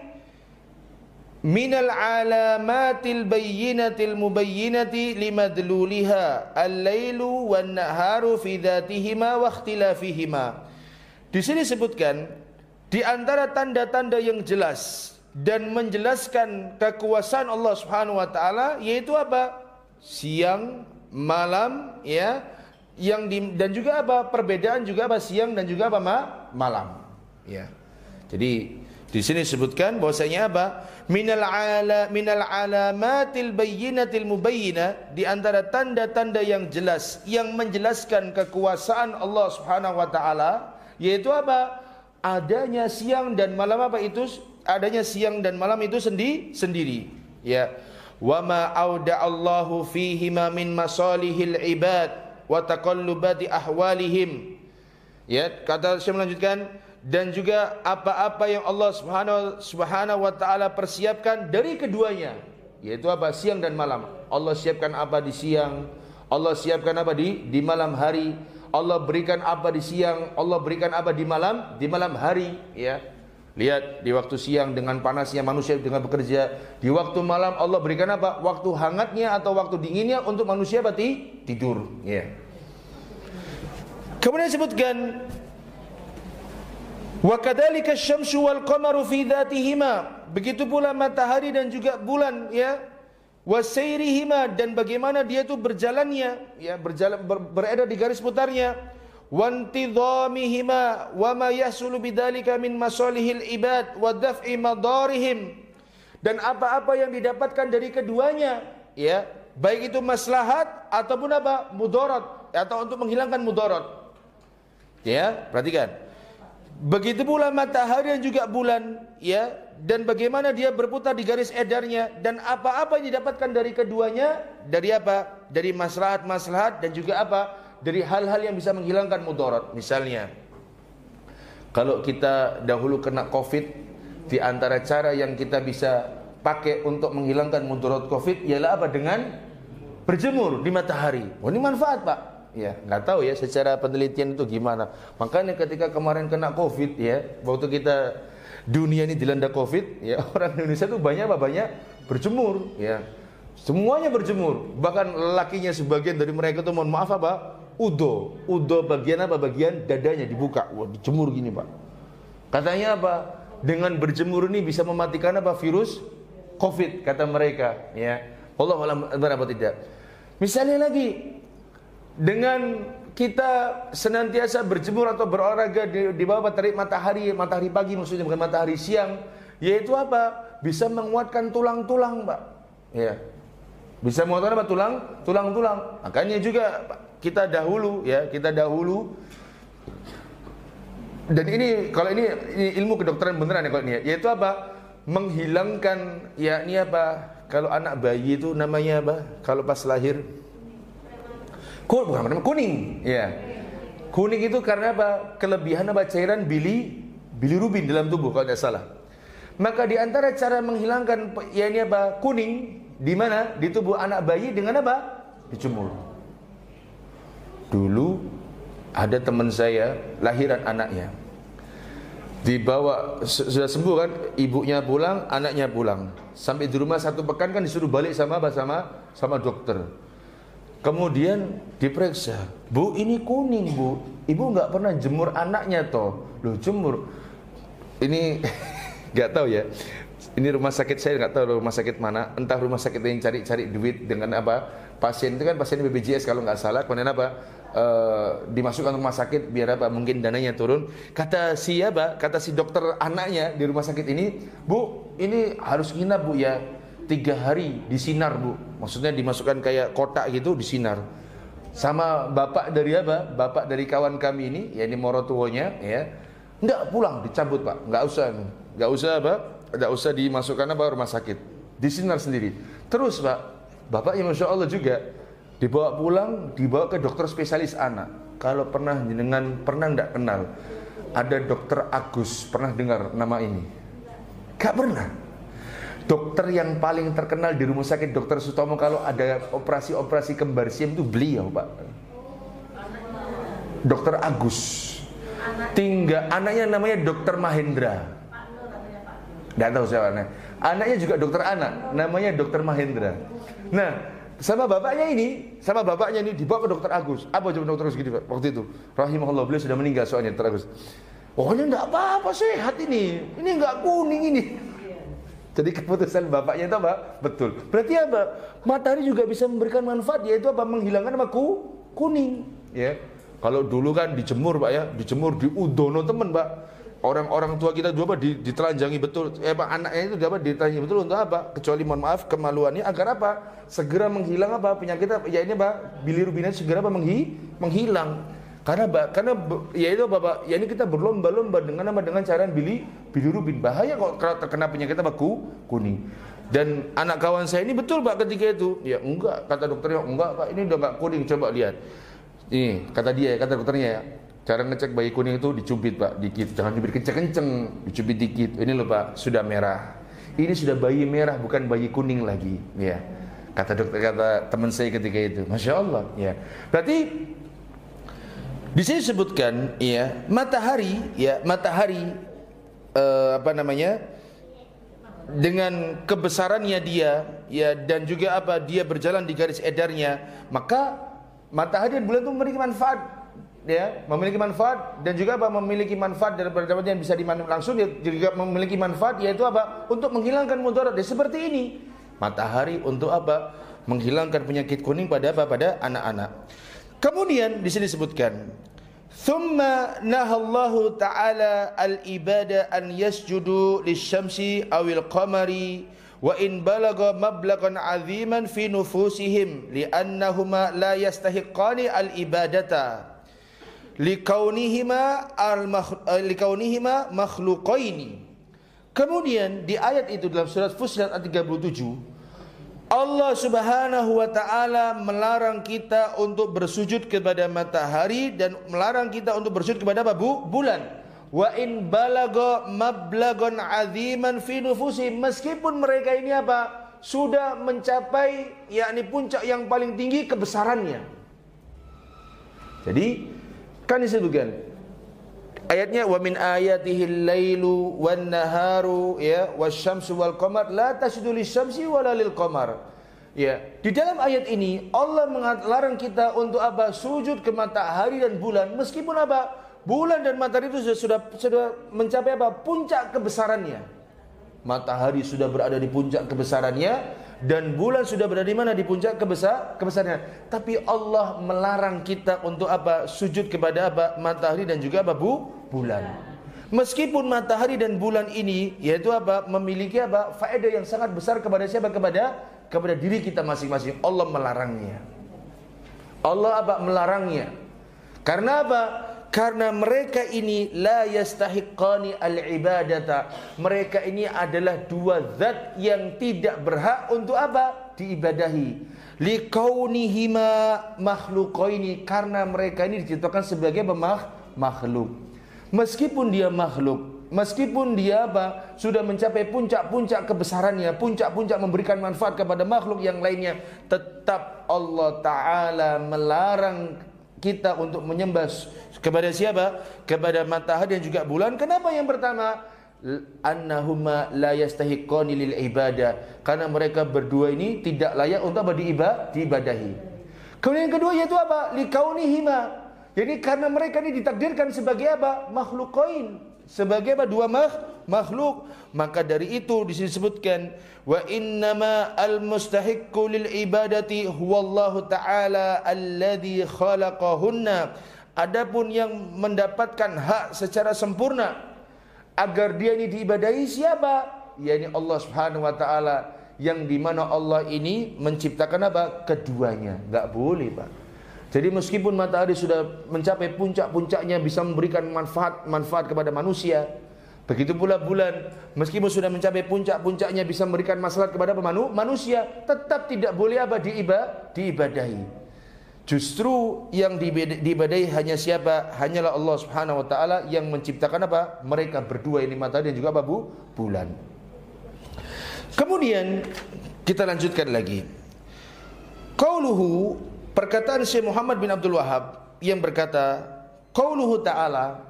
Speaker 2: minal alamatil bayyinatil mubayyinati limadluliha al-lailu wan naharu fi dzatihima wa ikhtilafihima. Di sini disebutkan di antara tanda-tanda yang jelas dan menjelaskan kekuasaan Allah Subhanahu wa taala yaitu apa? Siang, malam, ya, dan juga apa? Perbedaan juga apa? Siang dan juga apa? Malam. Ya. Jadi di sini disebutkan bahwasanya apa? Minal alamatil bayyinatil mubayyinah, di antara tanda-tanda yang jelas yang menjelaskan kekuasaan Allah Subhanahu wa taala yaitu apa? Adanya siang dan malam apa itu? Adanya siang dan malam itu sendiri. Ya. Wa ma auda'allahu fihima min masalihil ibad wa taqallubati ahwalihim. Ya, kata saya melanjutkan, dan juga apa-apa yang Allah Subhanahu wa taala persiapkan dari keduanya, yaitu apa? Siang dan malam. Allah siapkan apa di siang, Allah siapkan apa di malam hari, Allah berikan apa di siang, Allah berikan apa di malam hari, ya. Lihat di waktu siang dengan panasnya manusia dengan bekerja, di waktu malam Allah berikan apa? Waktu hangatnya atau waktu dinginnya untuk manusia tidur, ya. Kemudian disebutkan wa kadzalika asy-syamsu wal qamaru fi dzatihima, begitu pula matahari dan juga bulan, ya. Wa sayrihima, dan bagaimana dia itu berjalannya, ya, beredar di garis putarnya. Wantidhamihima wa ma yahsulu bidzalika min masalihil ibad wa daf'i madarihim, dan apa-apa yang didapatkan dari keduanya, ya, baik itu maslahat ataupun apa? Mudarat, atau untuk menghilangkan mudarat. Ya, perhatikan. Begitu pula matahari dan juga bulan, ya, dan bagaimana dia berputar di garis edarnya, dan apa-apa yang didapatkan dari keduanya, dari apa? Dari maslahat-maslahat dan juga apa? Dari hal-hal yang bisa menghilangkan mudarat. Misalnya, kalau kita dahulu kena COVID, di antara cara yang kita bisa pakai untuk menghilangkan mudarat COVID ialah apa? Dengan berjemur di matahari. Oh, ini manfaat, Pak. Ya, nggak tahu ya secara penelitian itu gimana. Makanya ketika kemarin kena COVID, ya, waktu kita dunia ini dilanda COVID, ya, orang Indonesia itu banyak berjemur, ya. Semuanya berjemur. Bahkan lakinya sebagian dari mereka itu, mohon maaf apa? Udo bagian apa? Bagian dadanya dibuka. Wah, dijemur gini, Pak. Katanya apa? Dengan berjemur ini bisa mematikan apa? Virus COVID, kata mereka, ya. Allah alam benar apa tidak. Misalnya lagi, dengan kita senantiasa berjemur atau berolahraga di bawah matahari pagi, maksudnya bukan matahari siang, yaitu apa? Bisa menguatkan tulang-tulang, Pak. Ya. Bisa menguatkan apa? Tulang-tulang. Makanya juga kita dahulu, dan ini kalau ini ilmu kedokteran beneran ya kalau ini, yaitu apa? Menghilangkan, yakni apa? Kalau anak bayi itu namanya apa? Kalau pas lahir bukan kuning, ya. Kuning itu karena apa? Kelebihan apa? Cairan bilirubin dalam tubuh kalau tidak salah. Maka di antara cara menghilangkan yakni apa? Kuning di mana? Di tubuh anak bayi dengan apa? Dijemur. Dulu ada teman saya lahiran anaknya, dibawa, sudah sembuh kan, ibunya pulang, anaknya pulang, sampai di rumah 1 pekan kan disuruh balik sama dokter. Kemudian diperiksa, Bu, ini kuning, Bu, ibu nggak pernah jemur anaknya toh? Loh, jemur. Ini nggak tahu ya, ini rumah sakit saya nggak tahu rumah sakit mana, entah rumah sakit yang cari duit dengan apa, pasien itu kan pasien BPJS kalau nggak salah, kemudian apa, dimasukkan rumah sakit biar apa, mungkin dananya turun. Kata si dokter anaknya di rumah sakit ini, Bu, ini harus nginap, Bu, ya, 3 hari disinar, Bu, maksudnya dimasukkan kayak kotak gitu, disinar sama bapak dari kawan kami ini, ya, ini morotuonya, ya, nggak pulang, dicabut, Pak, nggak usah dimasukkan apa rumah sakit, disinar sendiri. Terus, Pak, bapaknya Masya Allah juga dibawa pulang, dibawa ke dokter spesialis anak. Kalau pernah enggak kenal, ada dokter Agus, pernah dengar nama ini? Gak pernah. Dokter yang paling terkenal di rumah sakit Dr. Sutomo kalau ada operasi kembar siam itu beliau, Pak. Dokter Agus. Anaknya namanya Dokter Mahendra. Gak tahu siapa anaknya. Anaknya juga dokter anak, namanya Dokter Mahendra. Nah, sama bapaknya ini dibawa ke Dokter Agus. Apa jawab Dokter Agus gini, Pak, waktu itu? Rahimahullah, beliau sudah meninggal soalnya, Dokter Agus. Pokoknya enggak apa-apa, sehat ini enggak kuning ini. Jadi keputusan bapaknya itu apa? Betul. Berarti apa? Matahari juga bisa memberikan manfaat, yaitu apa? Menghilangkan apa? Kuning, ya. Kalau dulu kan dijemur, Pak, ya, dijemur di Udono temen, Pak. Orang-orang tua kita dulu apa ditelanjangi betul, Pak, anaknya itu dapat ditelanjangi betul untuk apa? Kecuali mohon maaf kemaluannya agar apa? Segera menghilang apa? Penyakit ya ini, Pak, bilirubinnya segera apa? Menghilang. Karena ya itu, Bapak, ya ini kita berlomba-lomba dengan cairan bilirubin. Bahaya kalau terkena penyakit apa? Kuning. Dan anak kawan saya ini betul, Pak, ketika itu, ya enggak, kata dokternya, enggak, Pak, ini udah enggak kuning, coba lihat. Ini kata dokternya, ya. Cara ngecek bayi kuning itu dicubit, Pak, dikit. Jangan diberi kenceng-kenceng, dicubit dikit. Ini loh, Pak, sudah merah. Ini sudah bayi merah, bukan bayi kuning lagi, ya. Kata dokter, kata teman saya ketika itu, Masya Allah, ya. Berarti di sini disebutkan, ya, matahari, dengan kebesarannya dia, ya, dan juga dia berjalan di garis edarnya, maka matahari dan bulan itu memiliki manfaat, ya, memiliki manfaat dan juga memiliki manfaat dari berbagai yang bisa langsung, dia juga memiliki manfaat, yaitu untuk menghilangkan mudarat. Seperti ini, matahari untuk menghilangkan penyakit kuning pada anak-anak. Kemudian di sini disebutkan, thumma nahallahu ta'ala al-ibada an yasjudu lisyamsi awil qamari wa in balagha mablagan 'aziman fi nufusihim li'annahuma la yastahiqqani al-ibadata likaunihima makhluqaini. Kemudian di ayat itu dalam surat Fussilat ayat 37, Allah Subhanahu wa taala melarang kita untuk bersujud kepada matahari dan melarang kita untuk bersujud kepada bulan. Wa in balagha mablagan 'aziman fi nufusihim, meskipun mereka ini sudah mencapai yakni puncak yang paling tinggi kebesarannya. Jadi kan disebutkan ayatnya, wa min ayatihil lailu wan naharu, ya, wasyamsu wal qamar la tasjudu lisyamsi wala lil qamar. Ya, di dalam ayat ini Allah melarang kita untuk sujud ke matahari dan bulan, meskipun bulan dan matahari itu sudah mencapai puncak kebesarannya. Matahari sudah berada di puncak kebesarannya dan bulan sudah berada di mana, di puncak kebesarannya. Tapi Allah melarang kita untuk sujud kepada matahari dan juga bulan. Meskipun matahari dan bulan ini yaitu memiliki faedah yang sangat besar kepada siapa? Kepada diri kita masing-masing. Allah melarangnya. Karena Karena mereka ini la yastahiqqani al-ibadata. Mereka ini adalah dua zat yang tidak berhak untuk diibadahi. Likaunihima makhluqaini, karena mereka ini diciptakan sebagai makhluk. Meskipun dia makhluk, meskipun dia sudah mencapai puncak-puncak kebesarannya, puncak-puncak memberikan manfaat kepada makhluk yang lainnya, tetap Allah Ta'ala melarang kita untuk menyembah kepada siapa? Kepada matahari dan juga bulan. Kenapa yang pertama? Annahuma la yastahiqqani lil ibadah, karena mereka berdua ini tidak layak untuk diibadahi. Kemudian yang kedua yaitu likaunihima, jadi karena mereka ini ditakdirkan sebagai makhluqain, sebagai dua makhluk. Maka dari itu disebutkan wa innama al-mustahiqqu lil ibadati huwallahu ta'ala alladzi khalaqahunna. Adapun yang mendapatkan hak secara sempurna agar dia ini diibadahi siapa? Yakni Allah Subhanahu wa taala, yang dimana Allah ini menciptakan keduanya. Enggak boleh, Pak. Jadi meskipun matahari sudah mencapai puncak-puncaknya, bisa memberikan manfaat kepada manusia, begitu pula bulan meskipun sudah mencapai puncak-puncaknya bisa memberikan maslahat kepada manusia, tetap tidak boleh diibadahi. Justru yang diibadahi hanya siapa? Hanyalah Allah Subhanahu wa taala yang menciptakan mereka berdua ini, matahari dan juga bulan. Kemudian kita lanjutkan lagi. Qauluhu, perkataan Syekh Muhammad bin Abdul Wahhab yang berkata, qauluhu ta'ala,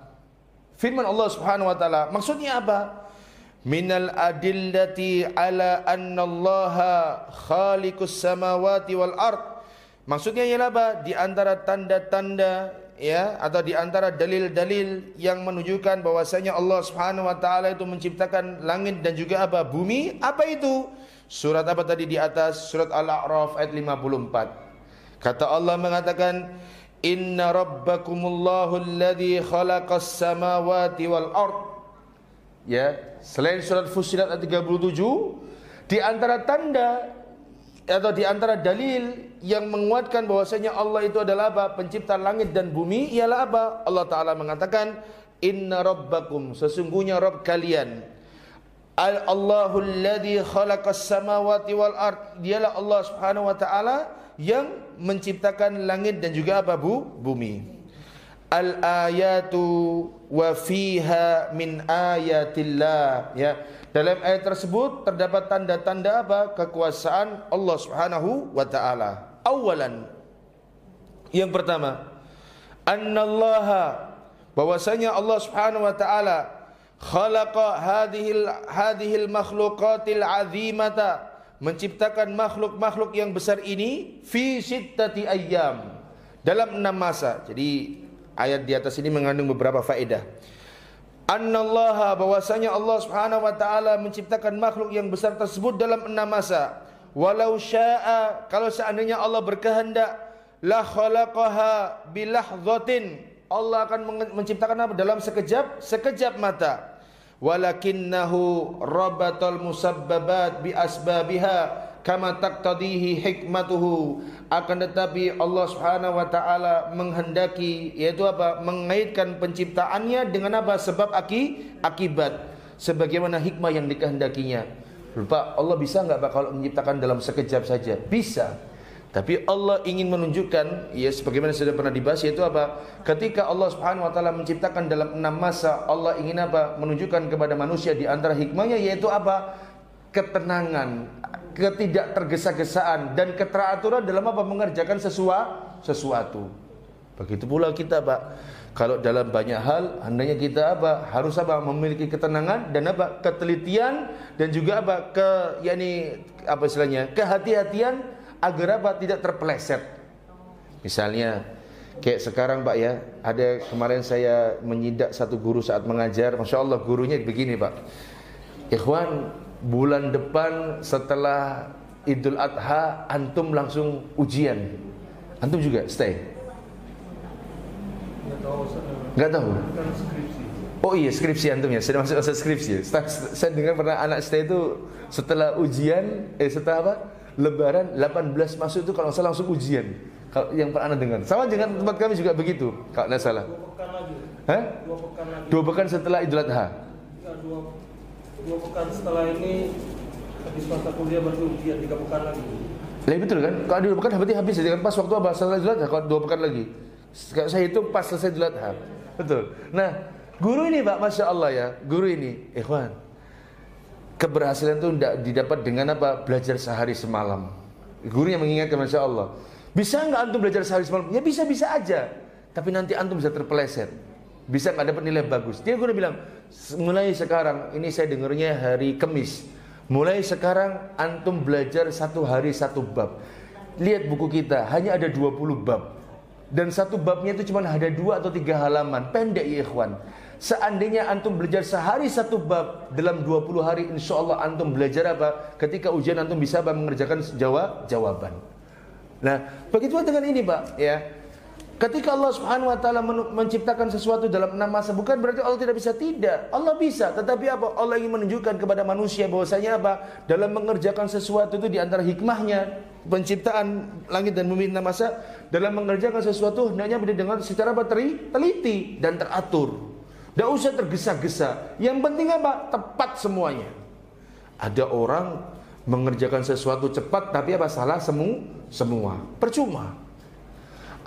Speaker 2: firman Allah Subhanahu wa taala, maksudnya apa? Minal adillati ala anna Allaha khaliqus samawati wal ard. Maksudnya ialah di antara tanda-tanda, ya, atau di antara dalil-dalil yang menunjukkan bahwasanya Allah Subhanahu wa taala itu menciptakan langit dan juga bumi. Apa itu? Surat tadi di atas, surat Al-A'raf ayat 54. Kata Allah mengatakan, inna rabbakumullahu alladzi khalaqas samawati wal ard. Ya, selain surat Fussilat ayat 37, di antara tanda atau di antara dalil yang menguatkan bahwasanya Allah itu adalah pencipta langit dan bumi ialah Allah Ta'ala mengatakan, inna rabbakum, sesungguhnya Rabb kalian, Allahul ladzi khalaqas samawati wal ard, dialah Allah Subhanahu wa taala yang menciptakan langit dan juga bumi. al-ayatu wa fiha min ayatillah, ya. Dalam ayat tersebut terdapat tanda-tanda apa? Kekuasaan Allah Subhanahu wa taala. Awalan, yang pertama, annallaha, bahwasanya Allah Subhanahu wa taala khalaqa hadhil makhluqatil azimata, menciptakan makhluk-makhluk yang besar ini fi sittati ayyam, dalam 6 masa. Jadi ayat di atas ini mengandung beberapa faedah. Annallaha, bahwasanya Allah Subhanahu wa taala menciptakan makhluk yang besar tersebut dalam 6 masa. Walau syaa, kalau seandainya Allah berkehendak, la khalaqaha bilahzatin, Allah akan menciptakan apa? Dalam sekejap mata. Walakinnahu rabatal musabbabat bi asbabiha kama taqtadihi hikmatuhu, akan tetapi Allah Subhanahu wa taala menghendaki, yaitu apa? Mengaitkan penciptaannya dengan apa? Sebab akibat, sebagaimana hikmah yang dikehendakinya. Pak, Allah bisa enggak Pak kalau menciptakan dalam sekejap saja? Bisa. Tapi Allah ingin menunjukkan, ya sebagaimana sudah pernah dibahas, yaitu apa? Ketika Allah Subhanahu wa taala menciptakan dalam 6 masa, Allah ingin apa? Menunjukkan kepada manusia di antara hikmahnya, yaitu apa? Ketenangan, ketidaktergesa-gesaan dan keteraturan dalam apa? Mengerjakan sesuatu. Begitu pula kita, Pak. Kalau dalam banyak hal hendaknya kita apa? Harus apa? Memiliki ketenangan dan apa? Ketelitian dan juga apa? Kehati-hatian agar apa? Tidak terpeleset. Misalnya kayak sekarang Pak ya, ada kemarin saya menyidak satu guru saat mengajar, Masya Allah gurunya begini Pak. Ikhwan, bulan depan setelah Idul Adha antum langsung ujian. Antum juga stay? Enggak tahu. Oh iya, skripsi antum ya, sudah masuk masa skripsi ya. Saya dengar pernah anak stay itu setelah ujian, setelah apa? Lebaran 18 masuk itu kalau salah langsung ujian. Kalau yang pernah Anda dengar. Sama dengan tempat kami juga begitu, kalau tidak salah.
Speaker 3: 2 pekan lagi.
Speaker 2: Hah?
Speaker 3: 2 pekan lagi.
Speaker 2: 2 pekan setelah Idul Adha.
Speaker 3: Ya, 2 pekan setelah ini habis masa kuliah baru ujian 3 pekan lagi.
Speaker 2: Lah betul kan? Kalau 2 pekan berarti habis ya kan, pas waktu apa? Setelah Idul Adha, kalau 2 pekan lagi. Saya hitung pas selesai Idul Adha. Betul. Nah, guru ini Pak, Masya Allah ya, guru ini, ikhwan, keberhasilan itu tidak didapat dengan apa? Belajar sehari semalam. Gurunya mengingatkan, Masya Allah, bisa nggak antum belajar sehari semalam? Ya bisa aja, tapi nanti antum bisa terpeleset, bisa nggak dapat nilai bagus. Dia guru bilang, mulai sekarang, ini saya dengarnya hari Kamis, mulai sekarang antum belajar 1 hari 1 bab. Lihat buku kita, hanya ada 20 bab, dan 1 babnya itu cuma ada 2 atau 3 halaman, pendek ya ikhwan. Seandainya antum belajar sehari 1 bab dalam 20 hari, insya Allah antum belajar apa? Ketika ujian antum bisa mengerjakan jawaban. Nah, begitu dengan ini Pak ya. Ketika Allah Subhanahu wa taala menciptakan sesuatu dalam 6 masa, bukan berarti Allah tidak bisa, tidak. Allah bisa, tetapi apa? Allah ingin menunjukkan kepada manusia bahwasanya apa? Dalam mengerjakan sesuatu itu di antara hikmahnya penciptaan langit dan bumi 6 masa, dalam mengerjakan sesuatu hendaknya dengan secara teliti dan teratur. Tidak usah tergesa-gesa. Yang penting apa? Tepat semuanya. Ada orang mengerjakan sesuatu cepat tapi apa? Salah semua. Percuma.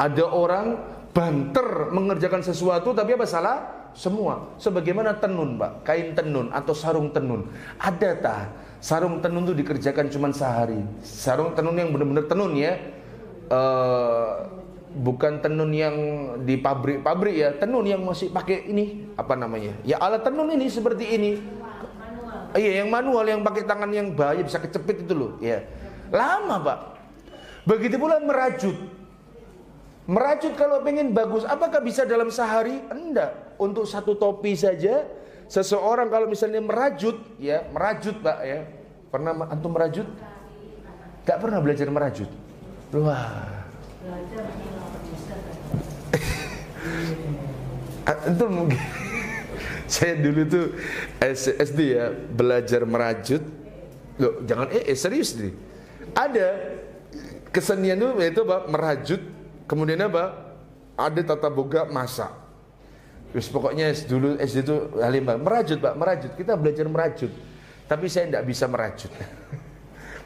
Speaker 2: Ada orang banter mengerjakan sesuatu tapi apa? Salah semua. Sebagaimana tenun Pak, kain tenun atau sarung tenun. Ada tak? Sarung tenun itu dikerjakan cuma sehari. Sarung tenun yang benar-benar tenun ya. Bukan tenun yang di pabrik ya, tenun yang masih pakai ini, apa namanya? Ya alat tenun ini seperti ini. Manual. Iya, yang manual, yang pakai tangan yang bahaya bisa kecepit itu loh, ya. Lama, Pak. Begitu pula merajut. Merajut kalau pengen bagus, apakah bisa dalam sehari? Enggak. Untuk 1 topi saja, seseorang kalau misalnya merajut, ya, merajut, Pak, ya. Pernah antum merajut? Enggak pernah belajar merajut. Wah. Itu mungkin saya dulu tuh SD ya belajar merajut. Loh, jangan serius nih. Ada kesenian itu yaitu apa? Merajut. Kemudian apa? Ada tata boga masak. Terus pokoknya dulu SD itu Halimah merajut Pak, merajut. Kita belajar merajut. Tapi saya tidak bisa merajut.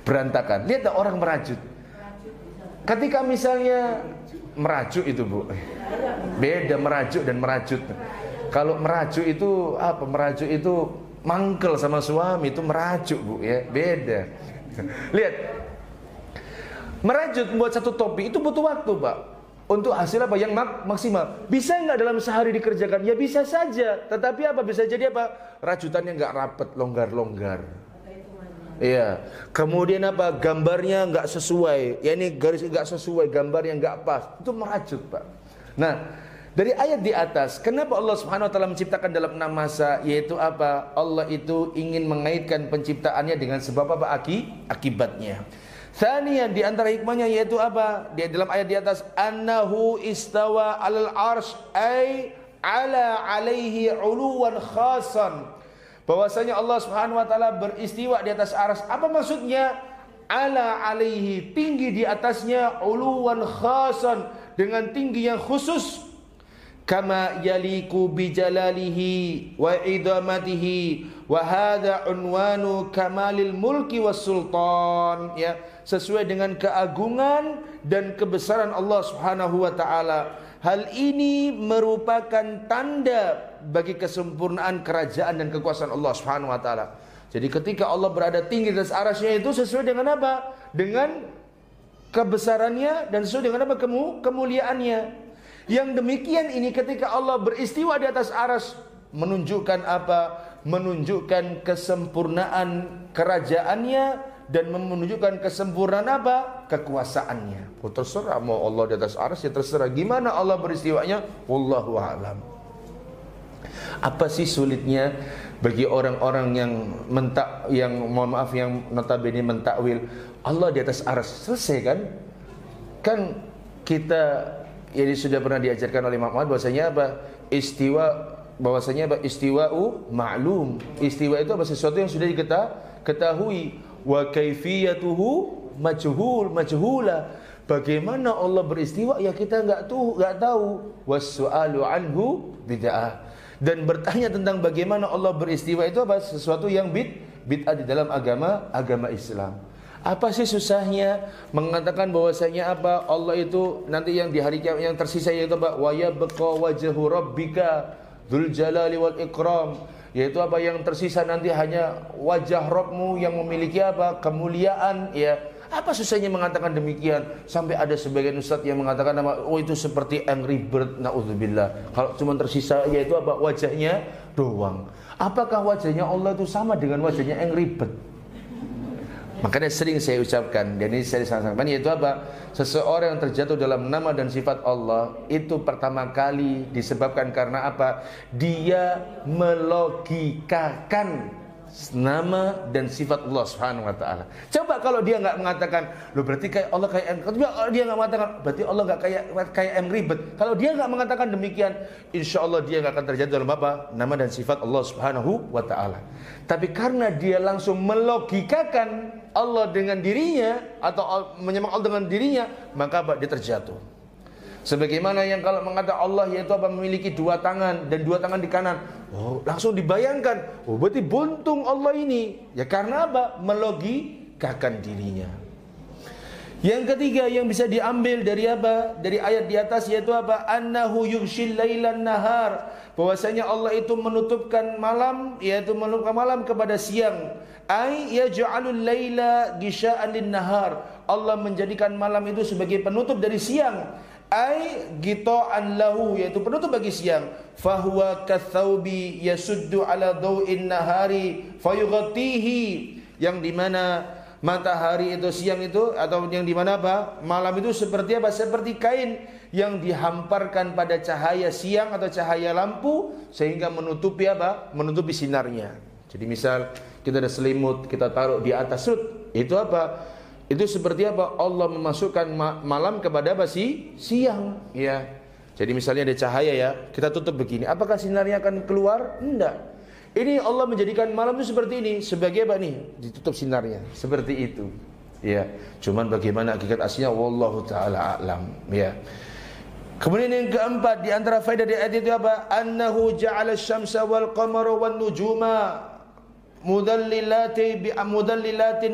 Speaker 2: Berantakan. Lihat tak orang merajut. Ketika misalnya merajut itu Bu, Beda merajuk dan merajut. Kalau merajuk itu apa? Merajuk itu mangkel sama suami, itu merajuk, Bu, ya. Beda. Lihat. Merajut membuat satu topi itu butuh waktu, Pak. Untuk hasil apa yang maksimal. Bisa nggak dalam sehari dikerjakan? Ya bisa saja. Tetapi apa? Bisa jadi apa? Rajutannya nggak rapet, longgar-longgar. Iya. Kemudian apa? Gambarnya nggak sesuai. Ya ini garis nggak sesuai, gambar yang nggak pas. Itu merajut, Pak. Nah, dari ayat di atas, kenapa Allah Subhanahu wa taala menciptakan dalam 6 masa? Yaitu apa? Allah itu ingin mengaitkan penciptaannya dengan sebab apa? Akibatnya. Tsaniyan, di antara hikmahnya yaitu apa? Di dalam ayat di atas, annahu istawa 'alal arsy ay ala 'alaihi 'uluwan khasan. Bahwasanya Allah Subhanahu wa taala beristiwa di atas arsy. Apa maksudnya? Ala 'alaihi, tinggi di atasnya, 'uluwan khasan, dengan tinggi yang khusus. Kama yaliku bijalalihi wa idamatihi wa hadha unwanu kamalil mulki was sultan, ya, sesuai dengan keagungan dan kebesaran Allah Subhanahu wa taala. Hal ini merupakan tanda bagi kesempurnaan kerajaan dan kekuasaan Allah Subhanahu wa taala. Jadi ketika Allah berada tinggi di atas arasy-Nya itu sesuai dengan apa? Dengan kebesarannya dan sesuai dengan apa? Kemuliaannya. Yang demikian ini ketika Allah beristiwa di atas arsy menunjukkan apa? Menunjukkan kesempurnaan kerajaannya dan menunjukkan kesempurnaan apa? Kekuasaannya. Oh, terserah mau Allah di atas arsy, ya terserah. Gimana Allah beristiwanya? Wallahu a'lam. Apa sih sulitnya bagi orang-orang yang mohon maaf yang notabene mentakwil Allah di atas arsy? Selesai kan? Kan kita jadi sudah pernah diajarkan oleh Imam Ahmad bahwasanya apa? Bahwasanya apa? Istiwa'u ma'lum. Istiwa itu apa? Sesuatu yang sudah diketahui. Wa kaifiyatuhu majhula. Bagaimana Allah beristiwa ya kita enggak tahu. Was-su'alu anhu bid'ah. Dan bertanya tentang bagaimana Allah beristiwa itu apa? Sesuatu yang bid'ah di dalam agama Islam. Apa sih susahnya mengatakan bahwasanya apa? Allah itu nanti yang di hari kiamat yang tersisa yaitu apa? Wa yabqa wajhu rabbika dzul jalali wal ikram. Yaitu apa yang tersisa nanti hanya wajah Rabbmu yang memiliki apa? Kemuliaan, ya. Apa susahnya mengatakan demikian? Sampai ada sebagian ustaz yang mengatakan apa? Oh itu seperti Angry Bird, naudzubillah. Kalau cuma tersisa yaitu apa? Wajahnya doang. Apakah wajahnya Allah itu sama dengan wajahnya Angry Bird? Makanya sering saya ucapkan, dan ini saya sampaikan, yaitu apa? Seseorang yang terjatuh dalam nama dan sifat Allah itu pertama kali disebabkan karena apa? Dia melogikakan nama dan sifat Allah Subhanahu wa taala. Coba kalau dia enggak mengatakan, loh berarti kayak Allah kayak kalau dia enggak mengatakan berarti Allah enggak kayak Angry Bird. Kalau dia enggak mengatakan demikian, insyaallah dia enggak akan terjadi dalam apa? Nama dan sifat Allah Subhanahu wa taala. Tapi karena dia langsung melogikakan Allah dengan dirinya atau menyembah Allah dengan dirinya, maka apa? Dia terjatuh. Sebagaimana yang kalau mengatakan Allah yaitu apa? Memiliki 2 tangan dan 2 tangan di kanan. Oh, langsung dibayangkan, oh berarti buntung Allah ini. Ya karena apa? Melogikakan dirinya. Yang ketiga yang bisa diambil dari apa? Dari ayat di atas yaitu apa? Annahu yughshil lailan nahar. Bahwasanya Allah itu menutupkan malam, yaitu menutupkan malam kepada siang. Ai yaj'alul laila ghisya'an lin nahar. Allah menjadikan malam itu sebagai penutup dari siang. Ai gita'an lahu, yaitu penutup bagi siang. Fahuwa kathaubi yasuddu ala daw'in nahari fayughatihi, yang dimana matahari itu siang itu atau yang dimana apa? Malam itu seperti apa? Seperti kain yang dihamparkan pada cahaya siang atau cahaya lampu sehingga menutupi apa? Menutupi sinarnya. Jadi misal kita ada selimut, kita taruh di atas itu apa? Itu seperti apa? Allah memasukkan malam kepada apa sih? Siang, ya. Jadi misalnya ada cahaya ya, kita tutup begini. Apakah sinarnya akan keluar? Enggak. Ini Allah menjadikan malam itu seperti ini, sebagai apa nih? Ditutup sinarnya, seperti itu. Ya. Cuman bagaimana hakikat aslinya wallahu taala a'lam, ya. Kemudian yang keempat di antara faedah di ayat itu apa? Annahu ja'ala asy-syamsa wal qamara wan nujuma mudallilatin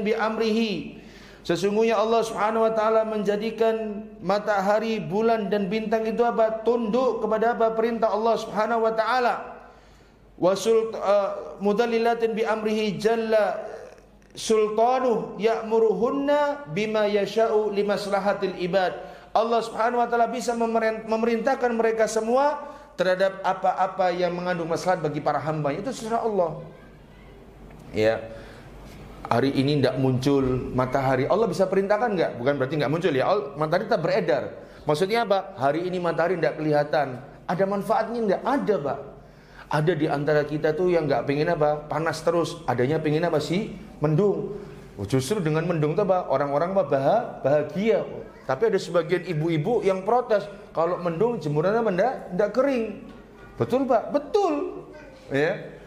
Speaker 2: bi amrihi. Sesungguhnya Allah Subhanahu wa taala menjadikan matahari, bulan dan bintang itu apa? Tunduk kepada apa? Perintah Allah Subhanahu wa taala. Mudallilatin bi amrihi jalla sultanuh ya'muruhunna bima yasha'u limaslahatil ibad. Allah Subhanahu wa taala bisa memerintahkan mereka semua terhadap apa-apa yang mengandung maslahat bagi para hamba. Itu secara Allah. Ya. Hari ini tidak muncul matahari, Allah bisa perintahkan enggak? Bukan berarti enggak muncul ya. Matahari tetap beredar. Maksudnya apa? Hari ini matahari tidak kelihatan. Ada manfaatnya enggak? Ada, Pak. Ada di antara kita tuh yang enggak pengen apa? Panas terus. Adanya pengen apa sih? Mendung. Justru dengan mendung tuh apa? Orang-orang bahagia. Tapi ada sebagian ibu-ibu yang protes. Kalau mendung jemurannya enggak kering. Betul, Pak? Betul. Ya.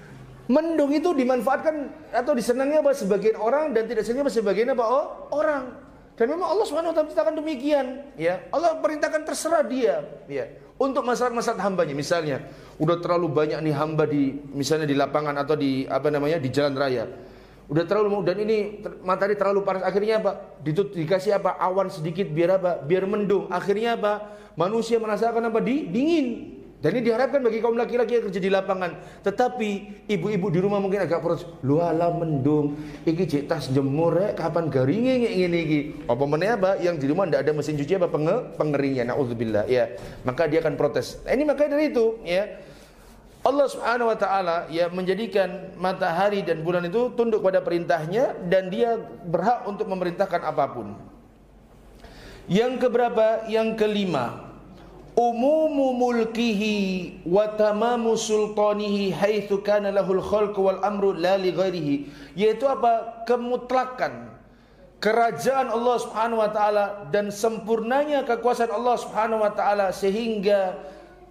Speaker 2: Mendung itu dimanfaatkan atau disenangi apa sebagian orang dan tidak senangi apa sebagian apa orang. Dan memang Allah Subhanahu wa taala menciptakan demikian, ya. Allah perintahkan terserah dia, ya. Untuk masalah-masalah hambanya, misalnya udah terlalu banyak nih hamba misalnya di lapangan atau di di jalan raya. Udah terlalu, dan ini matahari terlalu panas, akhirnya apa? Dikasih apa? Awan sedikit biar apa? Biar mendung. Akhirnya apa? Manusia merasakan apa? Dingin. Dan ini diharapkan bagi kaum laki-laki yang kerja di lapangan. Tetapi ibu-ibu di rumah mungkin agak protes. Lu ala mendung, iki cek tas jemur kapan garingnya ngene iki. Apa meneh apa? Yang di rumah ndak ada mesin cuci apa pengeringnya. Nauzubillah, ya. Maka dia akan protes. Ini makanya dari itu, ya. Allah Subhanahu wa taala ya menjadikan matahari dan bulan itu tunduk pada perintahnya dan dia berhak untuk memerintahkan apapun. Yang keberapa? Yang kelima. Umumu mulkihi wa tamamu sultanihi haitsu kana lahul khalqu wal amru la li ghairihi, yaitu apa? Kemutlakan kerajaan Allah Subhanahu wa taala dan sempurnanya kekuasaan Allah Subhanahu wa taala sehingga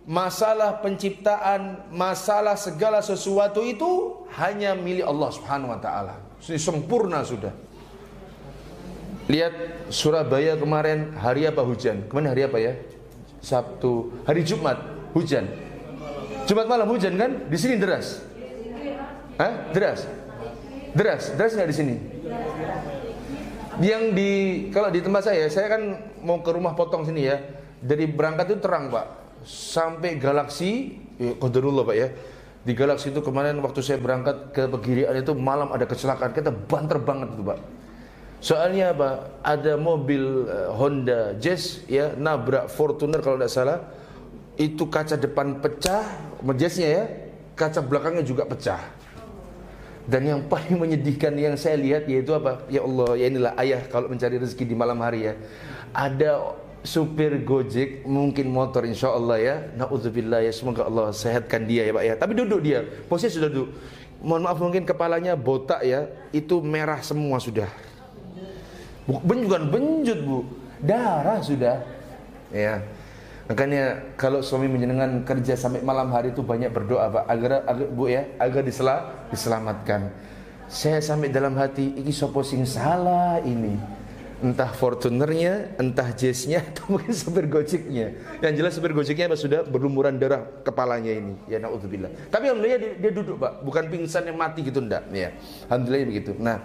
Speaker 2: masalah penciptaan, masalah segala sesuatu itu hanya milik Allah Subhanahu wa taala. Sempurna sudah. Lihat Surabaya kemarin hari apa hujan? Kemarin hari apa ya? Sabtu, hari Jumat hujan. Jumat malam hujan kan? Di sini deras. Hah? Deras nggak di sini? Kalau di tempat saya kan mau ke rumah potong sini ya. Dari berangkat itu terang, Pak. Sampai Galaksi, qadarullah Pak ya. Di Galaksi itu kemarin waktu saya berangkat ke Pegirian itu malam ada kecelakaan, kita banter banget itu, Pak. Soalnya apa? Ada mobil Honda Jazz ya nabrak Fortuner kalau tidak salah. Itu kaca depan pecah, Jazznya ya, kaca belakangnya juga pecah. Dan yang paling menyedihkan yang saya lihat yaitu apa? Ya Allah, ya inilah ayah kalau mencari rezeki di malam hari ya. Ada supir Gojek, mungkin motor insya Allah ya. Na'udzubillah ya, semoga Allah sehatkan dia ya Pak ya. Tapi duduk dia, posisi sudah duduk. Mohon maaf mungkin kepalanya botak ya, itu merah semua sudah. Bukan benjut Bu, darah sudah. Ya. Makanya kalau suami menjenengan kerja sampai malam hari itu banyak berdoa Pak agar Bu ya, agar diselamatkan. Saya sampai dalam hati, iki sopo sing salah ini. Entah Fortunernya, entah Jazznya, atau mungkin supir Gojeknya. Yang jelas supir Gojeknya sudah berlumuran darah kepalanya ini. Ya na'udzubillah. Tapi alhamdulillah dia duduk Pak, bukan pingsan yang mati gitu enggak. Ya, alhamdulillah begitu. Nah,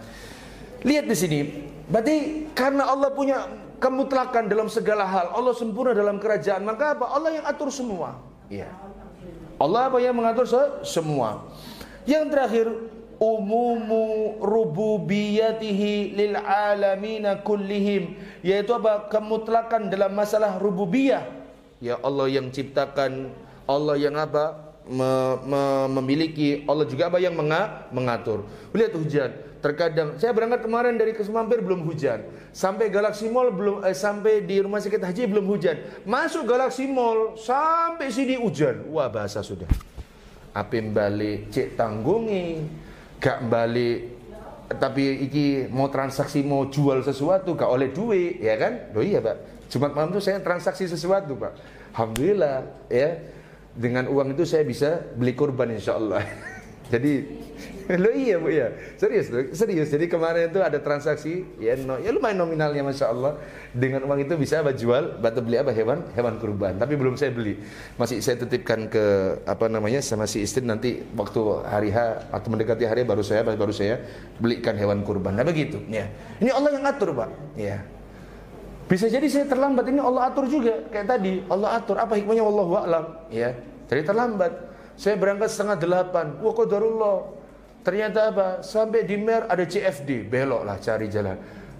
Speaker 2: lihat di sini. Berarti karena Allah punya kemutlakan dalam segala hal, Allah sempurna dalam kerajaan, maka apa? Allah yang atur semua. Ya. Allah apa yang mengatur semua. Yang terakhir, umumu rububiyatihi lil alamina kullihim, yaitu apa? Kemutlakan dalam masalah rububiyah. Ya, Allah yang ciptakan, Allah yang apa? Memiliki, Allah juga apa yang mengatur. Lihat hujan. Terkadang saya berangkat kemarin dari Kesemampir belum hujan, sampai Galaxy Mall belum, sampai di rumah sakit haji belum hujan, masuk Galaxy Mall sampai sini hujan. Wah, basah sudah. Apim balik cek tanggungi, gak balik. Tapi iki mau transaksi, mau jual sesuatu gak oleh duit, ya kan? Oh iya Pak, Jumat malam itu saya transaksi sesuatu Pak. Alhamdulillah ya, dengan uang itu saya bisa beli kurban insya Allah. Jadi lo iya Bu ya, serius. Jadi kemarin itu ada transaksi ya lumayan nominalnya Masya Allah. Dengan uang itu bisa jual, atau beli apa hewan kurban. Tapi belum saya beli, masih saya titipkan ke sama si istri, nanti waktu hari H atau mendekati hari baru saya belikan hewan kurban. Nah begitu ya. Ini Allah yang atur Pak ya. Bisa jadi saya terlambat, ini Allah atur juga. Kayak tadi Allah atur, apa hikmahnya wallahu a'lam ya. Jadi terlambat. Saya berangkat 7:30, wah qadarullah. Ternyata apa? Sampai di Mer ada CFD, belok lah cari jalan.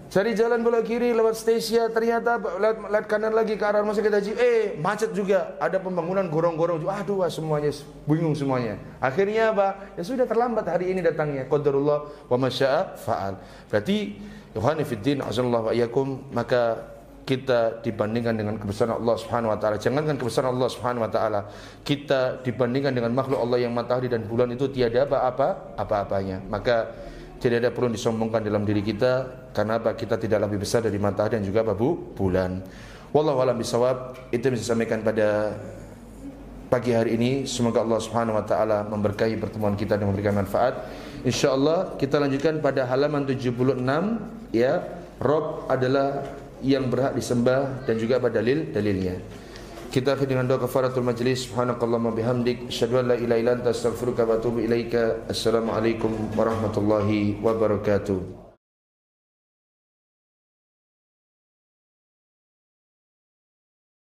Speaker 2: Cari jalan belok kiri lewat Stasia, ternyata lewat kanan lagi ke arah Rumah Sakit Haji. Macet juga, ada pembangunan gorong-gorong. Aduh, semuanya bingung semuanya. Akhirnya apa? Ya sudah terlambat hari ini datangnya. Qadarullah wa masya'a fa'al. Berarti ikhwani fiddin azallahu wa iyyakum, maka kita dibandingkan dengan kebesaran Allah Subhanahu wa taala. Jangankan kebesaran Allah Subhanahu wa taala, kita dibandingkan dengan makhluk Allah yang matahari dan bulan itu tiada apa-apanya. Maka tidak ada perlu disombongkan dalam diri kita, karena apa? Kita tidak lebih besar dari matahari dan juga bulan. Wallahu a'lam bishawab. Itu yang bisa sampaikan pada pagi hari ini. Semoga Allah Subhanahu wa taala memberkahi pertemuan kita dan memberikan manfaat. Insyaallah kita lanjutkan pada halaman 76 ya. Rabb adalah yang berhak disembah dan juga apa dalilnya. Kita akhiri dengan doa kafaratul majlis. Subhanakallahumma bihamdik, asyhadu an la ilaha illa anta, astaghfiruka wa atubu ilaika. Assalamualaikum warahmatullahi wabarakatuh.